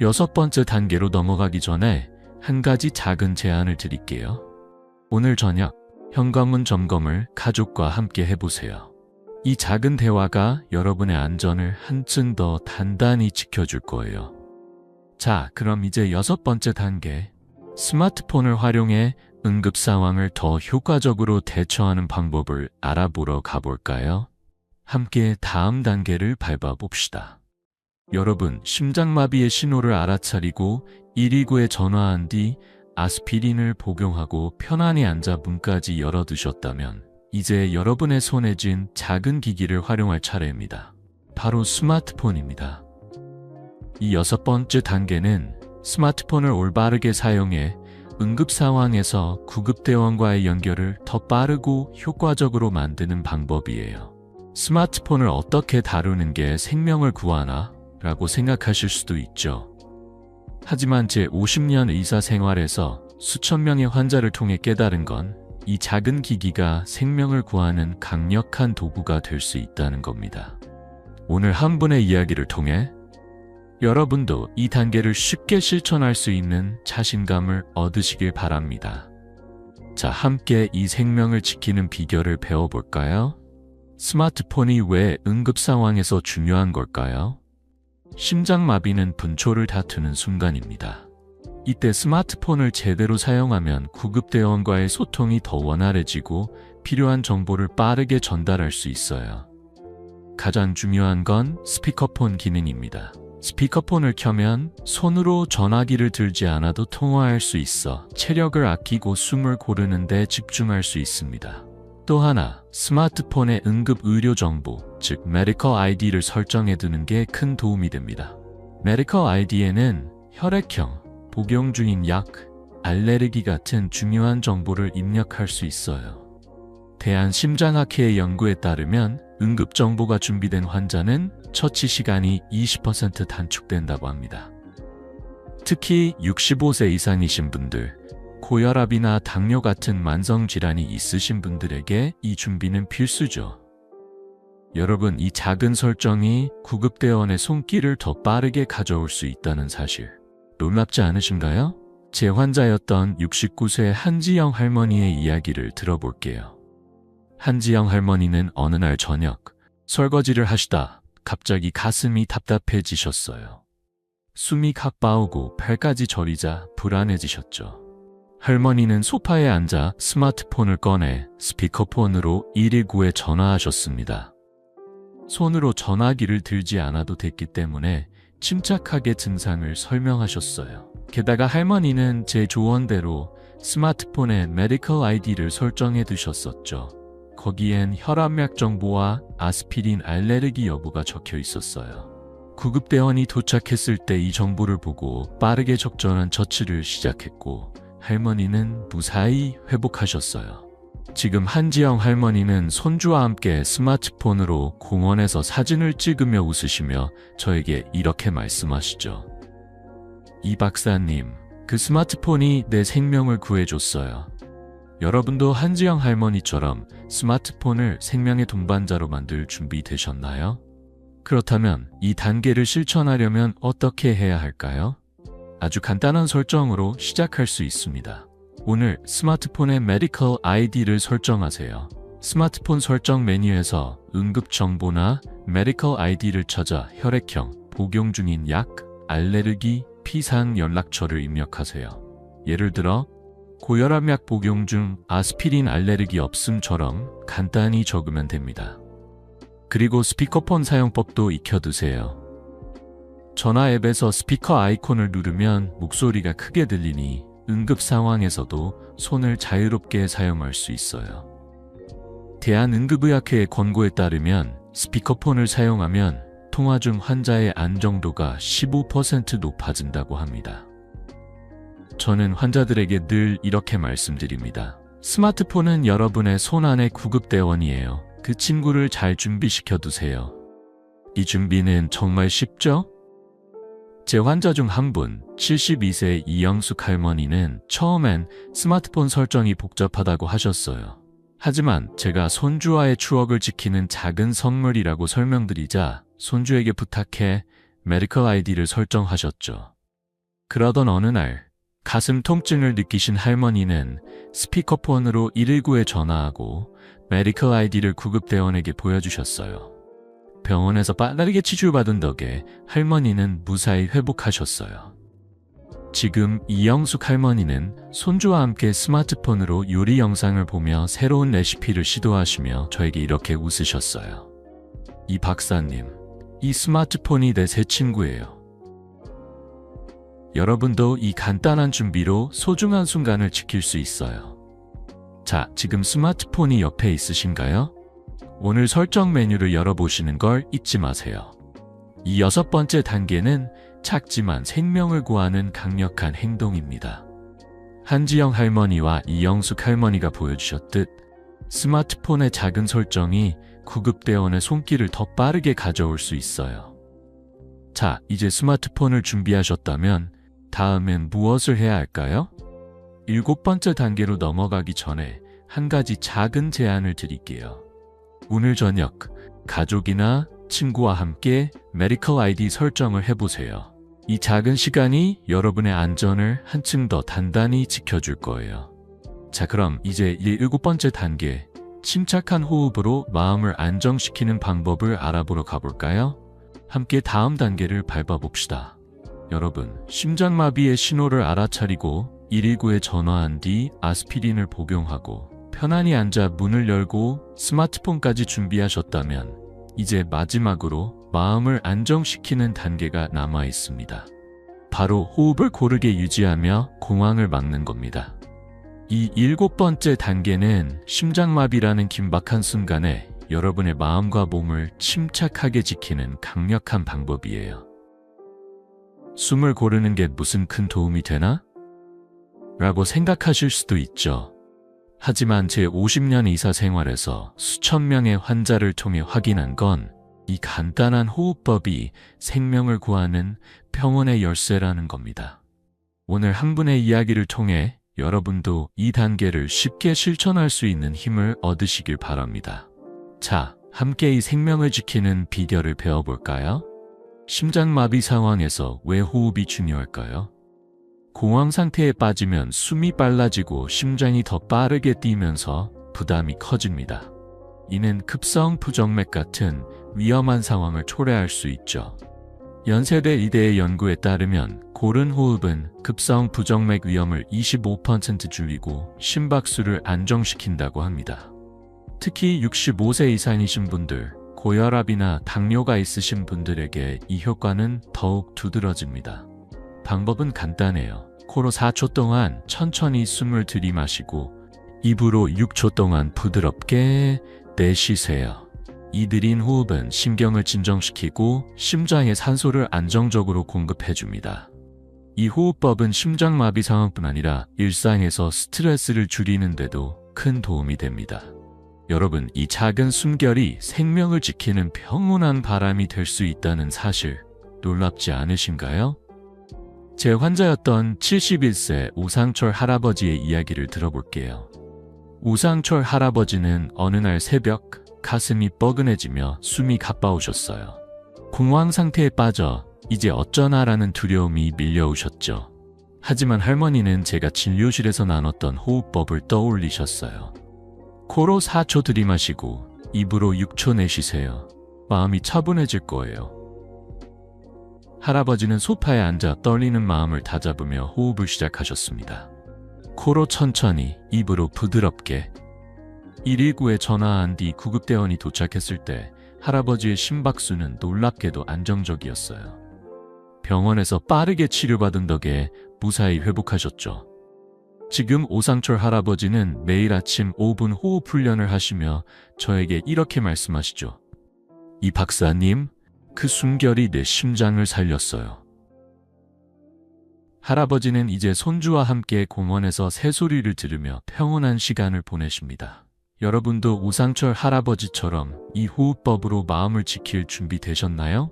6번째 단계로 넘어가기 전에 한 가지 작은 제안을 드릴게요. 오늘 저녁 현관문 점검을 가족과 함께 해보세요. 이 작은 대화가 여러분의 안전을 한층 더 단단히 지켜줄 거예요. 자, 그럼 이제 6번째 단계. 스마트폰을 활용해 응급 상황을 더 효과적으로 대처하는 방법을 알아보러 가볼까요? 함께 다음 단계를 밟아봅시다. 여러분, 심장마비의 신호를 알아차리고 119에 전화한 뒤 아스피린을 복용하고 편안히 앉아 문까지 열어두셨다면 이제 여러분의 손에 쥔 작은 기기를 활용할 차례입니다. 바로 스마트폰입니다. 이 6번째 단계는 스마트폰을 올바르게 사용해 응급 상황에서 구급대원과의 연결을 더 빠르고 효과적으로 만드는 방법이에요. 스마트폰을 어떻게 다루는 게 생명을 구하나? 라고 생각하실 수도 있죠. 하지만 제 50년 의사 생활에서 수천 명의 환자를 통해 깨달은 건 이 작은 기기가 생명을 구하는 강력한 도구가 될 수 있다는 겁니다. 오늘 한 분의 이야기를 통해 여러분도 이 단계를 쉽게 실천할 수 있는 자신감을 얻으시길 바랍니다. 자, 함께 이 생명을 지키는 비결을 배워볼까요? 스마트폰이 왜 응급 상황에서 중요한 걸까요? 심장마비는 분초를 다투는 순간입니다. 이때 스마트폰을 제대로 사용하면 구급대원과의 소통이 더 원활해지고 필요한 정보를 빠르게 전달할 수 있어요. 가장 중요한 건 스피커폰 기능입니다. 스피커폰을 켜면 손으로 전화기를 들지 않아도 통화할 수 있어 체력을 아끼고 숨을 고르는 데 집중할 수 있습니다. 또 하나, 스마트폰의 응급 의료 정보, 즉 메디컬 아이디를 설정해 두는 게 큰 도움이 됩니다. 메디컬 아이디에는 혈액형, 복용 중인 약, 알레르기 같은 중요한 정보를 입력할 수 있어요. 대한심장학회 연구에 따르면 응급 정보가 준비된 환자는 처치 시간이 20% 단축된다고 합니다. 특히 65세 이상이신 분들, 고혈압이나 당뇨 같은 만성질환이 있으신 분들에게 이 준비는 필수죠. 여러분, 이 작은 설정이 구급대원의 손길을 더 빠르게 가져올 수 있다는 사실, 놀랍지 않으신가요? 제 환자였던 69세 한지영 할머니의 이야기를 들어볼게요. 한지영 할머니는 어느 날 저녁 설거지를 하시다 갑자기 가슴이 답답해지셨어요. 숨이 가빠오고 팔까지 저리자 불안해지셨죠. 할머니는 소파에 앉아 스마트폰을 꺼내 스피커폰으로 119에 전화하셨습니다. 손으로 전화기를 들지 않아도 됐기 때문에 침착하게 증상을 설명하셨어요. 게다가 할머니는 제 조언대로 스마트폰에 메디컬 아이디를 설정해 두셨었죠. 거기엔 혈압약 정보와 아스피린 알레르기 여부가 적혀 있었어요. 구급대원이 도착했을 때 이 정보를 보고 빠르게 적절한 처치를 시작했고 할머니는 무사히 회복하셨어요. 지금 한지영 할머니는 손주와 함께 스마트폰으로 공원에서 사진을 찍으며 웃으시며 저에게 이렇게 말씀하시죠. 이 박사님, 그 스마트폰이 내 생명을 구해줬어요. 여러분도 한지영 할머니처럼 스마트폰을 생명의 동반자로 만들 준비 되셨나요? 그렇다면 이 단계를 실천하려면 어떻게 해야 할까요? 아주 간단한 설정으로 시작할 수 있습니다. 오늘 스마트폰에 메디컬 아이디를 설정하세요. 스마트폰 설정 메뉴에서 응급 정보나 메디컬 아이디를 찾아 혈액형, 복용 중인 약, 알레르기, 피상 연락처를 입력하세요. 예를 들어 고혈압약 복용 중 아스피린 알레르기 없음처럼 간단히 적으면 됩니다. 그리고 스피커폰 사용법도 익혀두세요. 전화 앱에서 스피커 아이콘을 누르면 목소리가 크게 들리니 응급 상황에서도 손을 자유롭게 사용할 수 있어요. 대한응급의학회의 권고에 따르면 스피커폰을 사용하면 통화 중 환자의 안정도가 15% 높아진다고 합니다. 저는 환자들에게 늘 이렇게 말씀드립니다. 스마트폰은 여러분의 손안의 구급대원이에요. 그 친구를 잘 준비시켜 두세요. 이 준비는 정말 쉽죠? 제 환자 중 한 분, 72세 이영숙 할머니는 처음엔 스마트폰 설정이 복잡하다고 하셨어요. 하지만 제가 손주와의 추억을 지키는 작은 선물이라고 설명드리자 손주에게 부탁해 메디컬 아이디를 설정하셨죠. 그러던 어느 날 가슴 통증을 느끼신 할머니는 스피커폰으로 119에 전화하고 메디컬 아이디를 구급대원에게 보여주셨어요. 병원에서 빠르게 치료받은 덕에 할머니는 무사히 회복하셨어요. 지금 이영숙 할머니는 손주와 함께 스마트폰으로 요리 영상을 보며 새로운 레시피를 시도하시며 저에게 이렇게 웃으셨어요. 이 박사님, 이 스마트폰이 내 새 친구예요. 여러분도 이 간단한 준비로 소중한 순간을 지킬 수 있어요. 자, 지금 스마트폰이 옆에 있으신가요? 오늘 설정 메뉴를 열어보시는 걸 잊지 마세요. 이 6번째 단계는 작지만 생명을 구하는 강력한 행동입니다. 한지영 할머니와 이영숙 할머니가 보여주셨듯 스마트폰의 작은 설정이 구급대원의 손길을 더 빠르게 가져올 수 있어요. 자, 이제 스마트폰을 준비하셨다면 다음엔 무엇을 해야 할까요? 7번째 단계로 넘어가기 전에 한 가지 작은 제안을 드릴게요. 오늘 저녁 가족이나 친구와 함께 메디컬 아이디 설정을 해보세요. 이 작은 시간이 여러분의 안전을 한층 더 단단히 지켜줄 거예요. 자, 그럼 이제 7번째 단계, 침착한 호흡으로 마음을 안정시키는 방법을 알아보러 가볼까요? 함께 다음 단계를 밟아봅시다. 여러분, 심장마비의 신호를 알아차리고 119에 전화한 뒤 아스피린을 복용하고 편안히 앉아 문을 열고 스마트폰까지 준비하셨다면 이제 마지막으로 마음을 안정시키는 단계가 남아 있습니다. 바로 호흡을 고르게 유지하며 공황을 막는 겁니다. 이 7번째 단계는 심장마비라는 긴박한 순간에 여러분의 마음과 몸을 침착하게 지키는 강력한 방법이에요. 숨을 고르는 게 무슨 큰 도움이 되나? 라고 생각하실 수도 있죠. 하지만 제 50년 의사 생활에서 수천 명의 환자를 통해 확인한 건 이 간단한 호흡법이 생명을 구하는 평온의 열쇠라는 겁니다. 오늘 한 분의 이야기를 통해 여러분도 이 단계를 쉽게 실천할 수 있는 힘을 얻으시길 바랍니다. 자, 함께 이 생명을 지키는 비결을 배워볼까요? 심장마비 상황에서 왜 호흡이 중요할까요? 공황 상태에 빠지면 숨이 빨라지고 심장이 더 빠르게 뛰면서 부담이 커집니다. 이는 급성 부정맥 같은 위험한 상황을 초래할 수 있죠. 연세대 의대의 연구에 따르면 고른 호흡은 급성 부정맥 위험을 25% 줄이고 심박수를 안정시킨다고 합니다. 특히 65세 이상이신 분들, 고혈압이나 당뇨가 있으신 분들에게 이 효과는 더욱 두드러집니다. 방법은 간단해요. 코로 4초 동안 천천히 숨을 들이마시고 입으로 6초 동안 부드럽게 내쉬세요. 이 느린 호흡은 신경을 진정시키고 심장에 산소를 안정적으로 공급해줍니다. 이 호흡법은 심장마비 상황뿐 아니라 일상에서 스트레스를 줄이는 데도 큰 도움이 됩니다. 여러분, 이 작은 숨결이 생명을 지키는 평온한 바람이 될 수 있다는 사실 놀랍지 않으신가요? 제 환자였던 71세 오상철 할아버지의 이야기를 들어볼게요. 오상철 할아버지는 어느 날 새벽 가슴이 뻐근해지며 숨이 가빠오셨어요. 공황 상태에 빠져 이제 어쩌나라는 두려움이 밀려오셨죠. 하지만 할머니는 제가 진료실에서 나눴던 호흡법을 떠올리셨어요. 코로 4초 들이마시고 입으로 6초 내쉬세요. 마음이 차분해질 거예요. 할아버지는 소파에 앉아 떨리는 마음을 다잡으며 호흡을 시작하셨습니다. 코로 천천히, 입으로 부드럽게. 119에 전화한 뒤 구급대원이 도착했을 때 할아버지의 심박수는 놀랍게도 안정적이었어요. 병원에서 빠르게 치료받은 덕에 무사히 회복하셨죠. 지금 오상철 할아버지는 매일 아침 5분 호흡 훈련을 하시며 저에게 이렇게 말씀하시죠. 이 박사님, 그 숨결이 내 심장을 살렸어요. 할아버지는 이제 손주와 함께 공원에서 새소리를 들으며 평온한 시간을 보내십니다. 여러분도 오상철 할아버지처럼 이 호흡법으로 마음을 지킬 준비 되셨나요?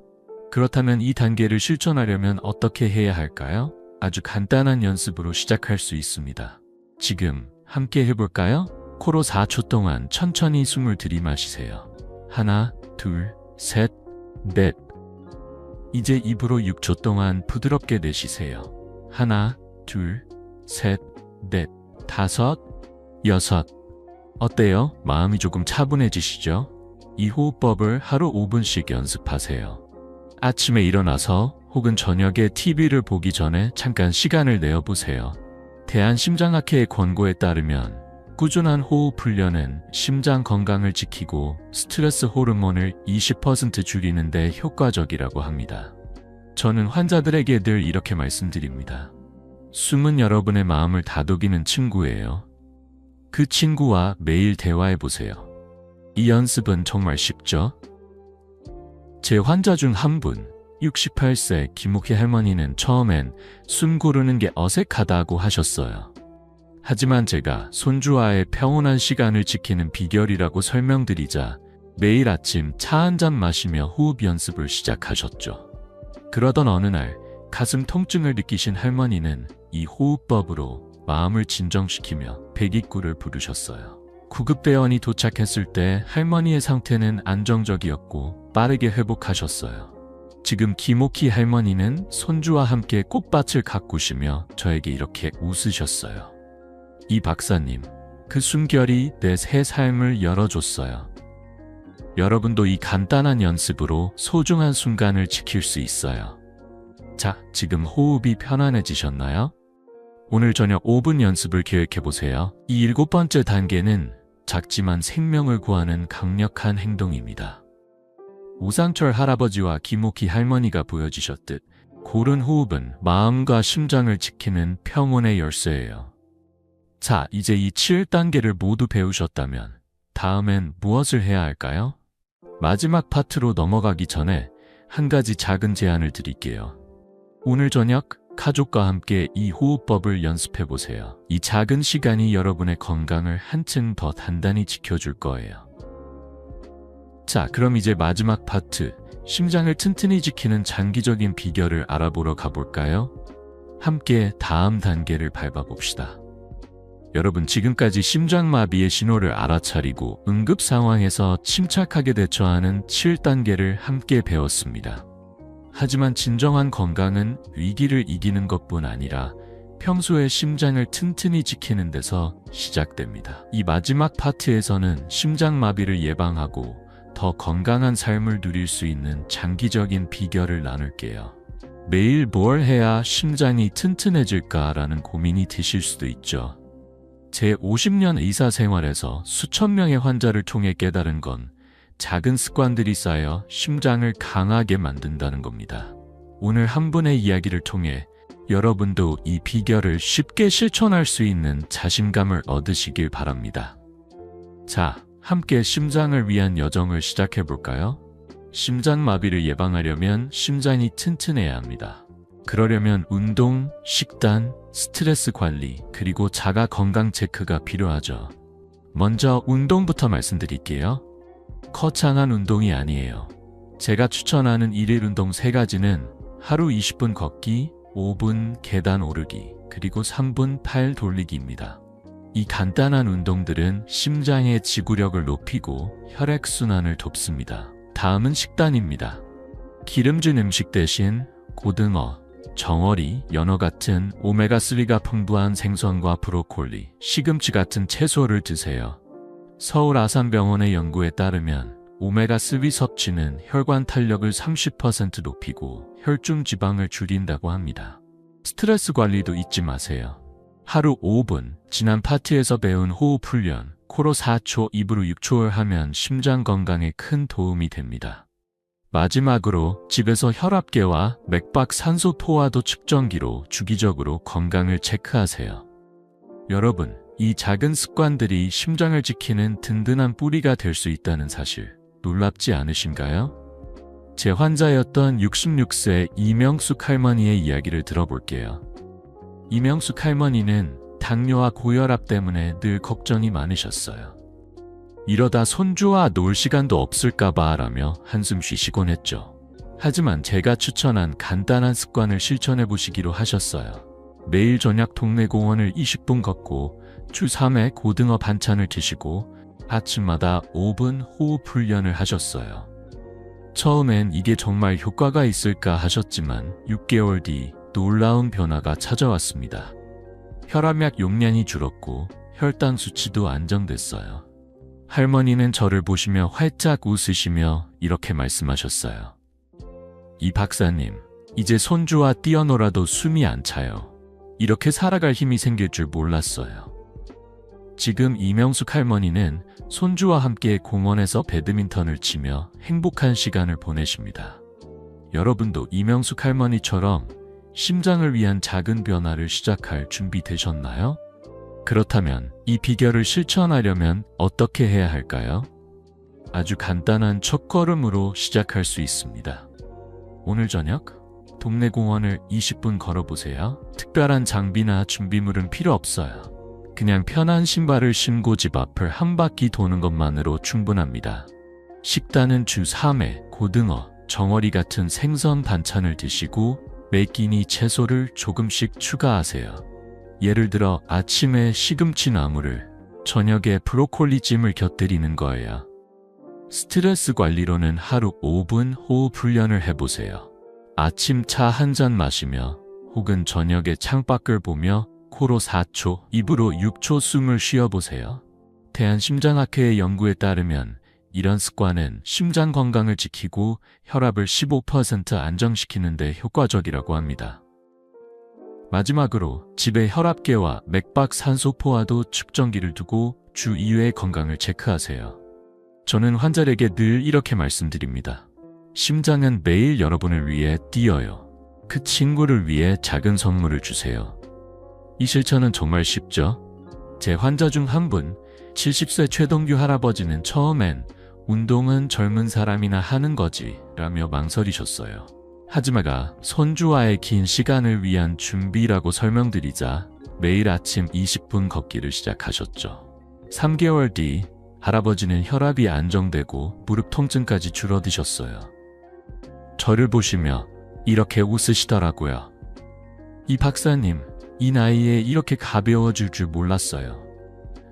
그렇다면 이 단계를 실천하려면 어떻게 해야 할까요? 아주 간단한 연습으로 시작할 수 있습니다. 지금 함께 해볼까요? 코로 4초 동안 천천히 숨을 들이마시세요. 하나, 둘, 셋, 넷. 이제 입으로 6초 동안 부드럽게 내쉬세요. 하나, 둘, 셋, 넷, 다섯, 여섯. 어때요? 마음이 조금 차분해지시죠? 이 호흡법을 하루 5분씩 연습하세요. 아침에 일어나서 혹은 저녁에 TV를 보기 전에 잠깐 시간을 내어보세요. 대한심장학회의 권고에 따르면 꾸준한 호흡 훈련은 심장 건강을 지키고 스트레스 호르몬을 20% 줄이는 데 효과적이라고 합니다. 저는 환자들에게 늘 이렇게 말씀드립니다. 숨은 여러분의 마음을 다독이는 친구예요. 그 친구와 매일 대화해보세요. 이 연습은 정말 쉽죠? 제 환자 중 한 분, 68세 김옥희 할머니는 처음엔 숨 고르는 게 어색하다고 하셨어요. 하지만 제가 손주와의 평온한 시간을 지키는 비결이라고 설명드리자 매일 아침 차 한 잔 마시며 호흡 연습을 시작하셨죠. 그러던 어느 날 가슴 통증을 느끼신 할머니는 이 호흡법으로 마음을 진정시키며 백이구를 부르셨어요. 구급대원이 도착했을 때 할머니의 상태는 안정적이었고 빠르게 회복하셨어요. 지금 기모키 할머니는 손주와 함께 꽃밭을 가꾸시며 저에게 이렇게 웃으셨어요. 이 박사님, 그 숨결이 내 새 삶을 열어줬어요. 여러분도 이 간단한 연습으로 소중한 순간을 지킬 수 있어요. 자, 지금 호흡이 편안해지셨나요? 오늘 저녁 5분 연습을 기획해보세요. 이 7번째 단계는 작지만 생명을 구하는 강력한 행동입니다. 오상철 할아버지와 기모키 할머니가 보여주셨듯 고른 호흡은 마음과 심장을 지키는 평온의 열쇠예요. 자, 이제 이 7단계를 모두 배우셨다면 다음엔 무엇을 해야 할까요? 마지막 파트로 넘어가기 전에 한 가지 작은 제안을 드릴게요. 오늘 저녁 가족과 함께 이 호흡법을 연습해보세요. 이 작은 시간이 여러분의 건강을 한층 더 단단히 지켜줄 거예요. 자, 그럼 이제 마지막 파트, 심장을 튼튼히 지키는 장기적인 비결을 알아보러 가볼까요? 함께 다음 단계를 밟아봅시다. 여러분, 지금까지 심장마비의 신호를 알아차리고 응급 상황에서 침착하게 대처하는 7단계를 함께 배웠습니다. 하지만 진정한 건강은 위기를 이기는 것뿐 아니라 평소에 심장을 튼튼히 지키는 데서 시작됩니다. 이 마지막 파트에서는 심장마비를 예방하고 더 건강한 삶을 누릴 수 있는 장기적인 비결을 나눌게요. 매일 뭘 해야 심장이 튼튼해질까라는 고민이 드실 수도 있죠. 제 50년 의사 생활에서 수천 명의 환자를 통해 깨달은 건 작은 습관들이 쌓여 심장을 강하게 만든다는 겁니다. 오늘 한 분의 이야기를 통해 여러분도 이 비결을 쉽게 실천할 수 있는 자신감을 얻으시길 바랍니다. 자, 함께 심장을 위한 여정을 시작해볼까요? 심장마비를 예방하려면 심장이 튼튼해야 합니다. 그러려면 운동, 식단, 스트레스 관리, 그리고 자가 건강 체크가 필요하죠. 먼저 운동부터 말씀드릴게요. 거창한 운동이 아니에요. 제가 추천하는 일일 운동 3가지는 하루 20분 걷기, 5분 계단 오르기, 그리고 3분 팔 돌리기입니다. 이 간단한 운동들은 심장의 지구력을 높이고 혈액순환을 돕습니다. 다음은 식단입니다. 기름진 음식 대신 고등어, 정어리, 연어 같은 오메가3가 풍부한 생선과 브로콜리, 시금치 같은 채소를 드세요. 서울 아산병원의 연구에 따르면 오메가3 섭취는 혈관 탄력을 30% 높이고 혈중 지방을 줄인다고 합니다. 스트레스 관리도 잊지 마세요. 하루 5분, 지난 파티에서 배운 호흡 훈련, 코로 4초, 입으로 6초를 하면 심장 건강에 큰 도움이 됩니다. 마지막으로 집에서 혈압계와 맥박 산소 포화도 측정기로 주기적으로 건강을 체크하세요. 여러분, 이 작은 습관들이 심장을 지키는 든든한 뿌리가 될 수 있다는 사실 놀랍지 않으신가요? 제 환자였던 66세 이명숙 할머니의 이야기를 들어볼게요. 이명숙 할머니는 당뇨와 고혈압 때문에 늘 걱정이 많으셨어요. 이러다 손주와 놀 시간도 없을까봐 라며 한숨 쉬시곤 했죠. 하지만 제가 추천한 간단한 습관을 실천해 보시기로 하셨어요. 매일 저녁 동네 공원을 20분 걷고 주 3회 고등어 반찬을 드시고 아침마다 5분 호흡 훈련을 하셨어요. 처음엔 이게 정말 효과가 있을까 하셨지만 6개월 뒤 놀라운 변화가 찾아왔습니다. 혈압약 용량이 줄었고 혈당 수치도 안정됐어요. 할머니는 저를 보시며 활짝 웃으시며 이렇게 말씀하셨어요. 이 박사님, 이제 손주와 뛰어놀아도 숨이 안 차요. 이렇게 살아갈 힘이 생길 줄 몰랐어요. 지금 이명숙 할머니는 손주와 함께 공원에서 배드민턴을 치며 행복한 시간을 보내십니다. 여러분도 이명숙 할머니처럼 심장을 위한 작은 변화를 시작할 준비 되셨나요? 그렇다면 이 비결을 실천하려면 어떻게 해야 할까요? 아주 간단한 첫걸음으로 시작할 수 있습니다. 오늘 저녁 동네 공원을 20분 걸어보세요. 특별한 장비나 준비물은 필요 없어요. 그냥 편한 신발을 신고 집 앞을 한 바퀴 도는 것만으로 충분합니다. 식단은 주 3회 고등어, 정어리 같은 생선 반찬을 드시고 매 끼니 채소를 조금씩 추가하세요. 예를 들어 아침에 시금치 나물을, 저녁에 브로콜리찜을 곁들이는 거예요. 스트레스 관리로는 하루 5분 호흡 훈련을 해보세요. 아침 차 한 잔 마시며 혹은 저녁에 창밖을 보며 코로 4초, 입으로 6초 숨을 쉬어보세요. 대한심장학회의 연구에 따르면 이런 습관은 심장 건강을 지키고 혈압을 15% 안정시키는 데 효과적이라고 합니다. 마지막으로 집에 혈압계와 맥박 산소포화도 측정기를 두고 주 2회 건강을 체크하세요. 저는 환자에게 늘 이렇게 말씀드립니다. 심장은 매일 여러분을 위해 뛰어요. 그 친구를 위해 작은 선물을 주세요. 이 실천은 정말 쉽죠? 제 환자 중 한 분, 70세 최동규 할아버지는 처음엔 운동은 젊은 사람이나 하는 거지 라며 망설이셨어요. 하지만 손주와의 긴 시간을 위한 준비라고 설명드리자 매일 아침 20분 걷기를 시작하셨죠. 3개월 뒤 할아버지는 혈압이 안정되고 무릎 통증까지 줄어드셨어요. 저를 보시며 이렇게 웃으시더라고요. 이 박사님, 이 나이에 이렇게 가벼워질 줄 몰랐어요.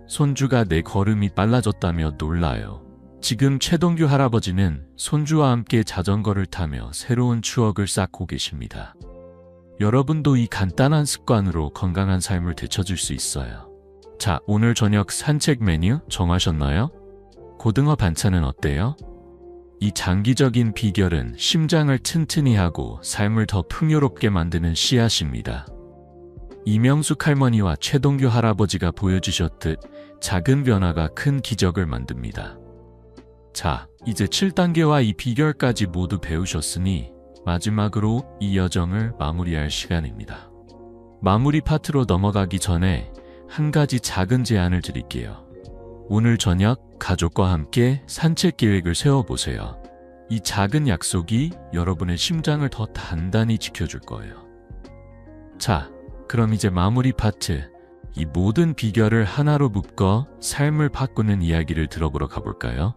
손주가 내 걸음이 빨라졌다며 놀라요. 지금 최동규 할아버지는 손주와 함께 자전거를 타며 새로운 추억을 쌓고 계십니다. 여러분도 이 간단한 습관으로 건강한 삶을 되찾을 수 있어요. 자, 오늘 저녁 산책 메뉴 정하셨나요? 고등어 반찬은 어때요? 이 장기적인 비결은 심장을 튼튼히 하고 삶을 더 풍요롭게 만드는 씨앗입니다. 이명숙 할머니와 최동규 할아버지가 보여주셨듯 작은 변화가 큰 기적을 만듭니다. 자, 이제 7단계와 이 비결까지 모두 배우셨으니 마지막으로 이 여정을 마무리할 시간입니다. 마무리 파트로 넘어가기 전에 한 가지 작은 제안을 드릴게요. 오늘 저녁 가족과 함께 산책 계획을 세워보세요. 이 작은 약속이 여러분의 심장을 더 단단히 지켜줄 거예요. 자, 그럼 이제 마무리 파트, 이 모든 비결을 하나로 묶어 삶을 바꾸는 이야기를 들어보러 가볼까요?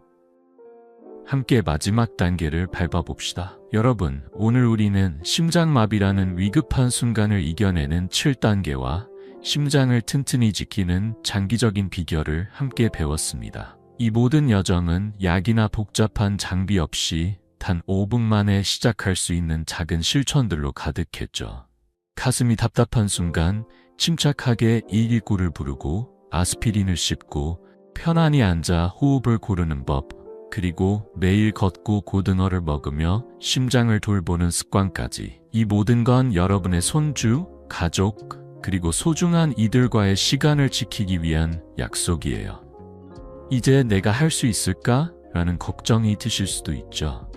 함께 마지막 단계를 밟아봅시다. 여러분, 오늘 우리는 심장마비라는 위급한 순간을 이겨내는 7단계와 심장을 튼튼히 지키는 장기적인 비결을 함께 배웠습니다. 이 모든 여정은 약이나 복잡한 장비 없이 단 5분 만에 시작할 수 있는 작은 실천들로 가득했죠. 가슴이 답답한 순간 침착하게 119를 부르고 아스피린을 씹고 편안히 앉아 호흡을 고르는 법, 그리고 매일 걷고 고등어를 먹으며 심장을 돌보는 습관까지, 이 모든 건 여러분의 손주, 가족, 그리고 소중한 이들과의 시간을 지키기 위한 약속이에요. 이제 내가 할 수 있을까? 라는 걱정이 드실 수도 있죠.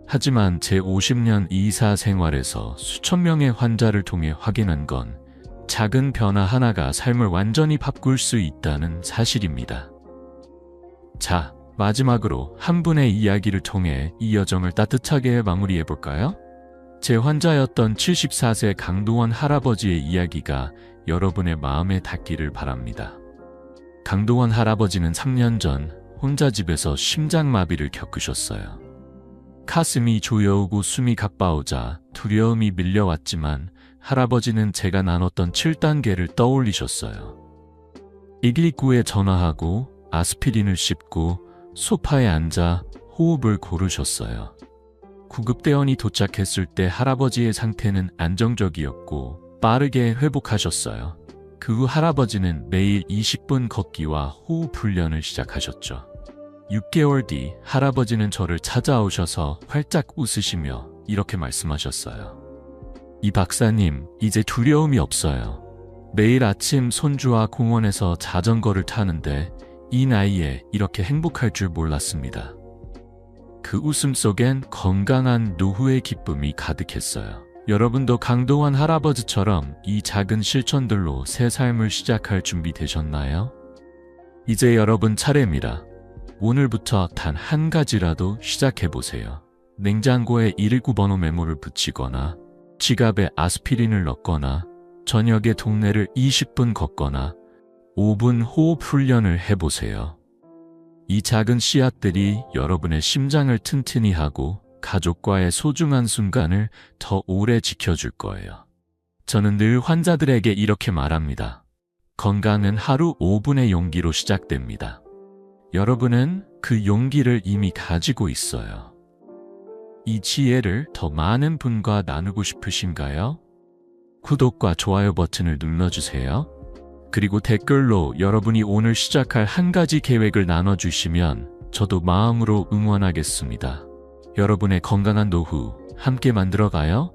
하지만 제 50년 의사 생활에서 수천 명의 환자를 통해 확인한 건 작은 변화 하나가 삶을 완전히 바꿀 수 있다는 사실입니다. 자, 마지막으로 한 분의 이야기를 통해 이 여정을 따뜻하게 마무리해볼까요? 제 환자였던 74세 강동원 할아버지의 이야기가 여러분의 마음에 닿기를 바랍니다. 강동원 할아버지는 3년 전 혼자 집에서 심장마비를 겪으셨어요. 가슴이 조여오고 숨이 가빠오자 두려움이 밀려왔지만 할아버지는 제가 나눴던 7단계를 떠올리셨어요. 119에 전화하고 아스피린을 씹고 소파에 앉아 호흡을 고르셨어요. 구급대원이 도착했을 때 할아버지의 상태는 안정적이었고 빠르게 회복하셨어요. 그 후 할아버지는 매일 20분 걷기와 호흡 훈련을 시작하셨죠. 6개월 뒤 할아버지는 저를 찾아오셔서 활짝 웃으시며 이렇게 말씀하셨어요. 이 박사님, 이제 두려움이 없어요. 매일 아침 손주와 공원에서 자전거를 타는데 이 나이에 이렇게 행복할 줄 몰랐습니다. 그 웃음 속엔 건강한 노후의 기쁨이 가득했어요. 여러분도 강동원 할아버지처럼 이 작은 실천들로 새 삶을 시작할 준비 되셨나요? 이제 여러분 차례입니다. 오늘부터 단 한 가지라도 시작해보세요. 냉장고에 119 번호 메모를 붙이거나 지갑에 아스피린을 넣거나 저녁에 동네를 20분 걷거나 5분 호흡 훈련을 해보세요. 이 작은 씨앗들이 여러분의 심장을 튼튼히 하고 가족과의 소중한 순간을 더 오래 지켜줄 거예요. 저는 늘 환자들에게 이렇게 말합니다. 건강은 하루 5분의 용기로 시작됩니다. 여러분은 그 용기를 이미 가지고 있어요. 이 지혜를 더 많은 분과 나누고 싶으신가요? 구독과 좋아요 버튼을 눌러주세요. 그리고 댓글로 여러분이 오늘 시작할 한 가지 계획을 나눠주시면 저도 마음으로 응원하겠습니다. 여러분의 건강한 노후 함께 만들어가요.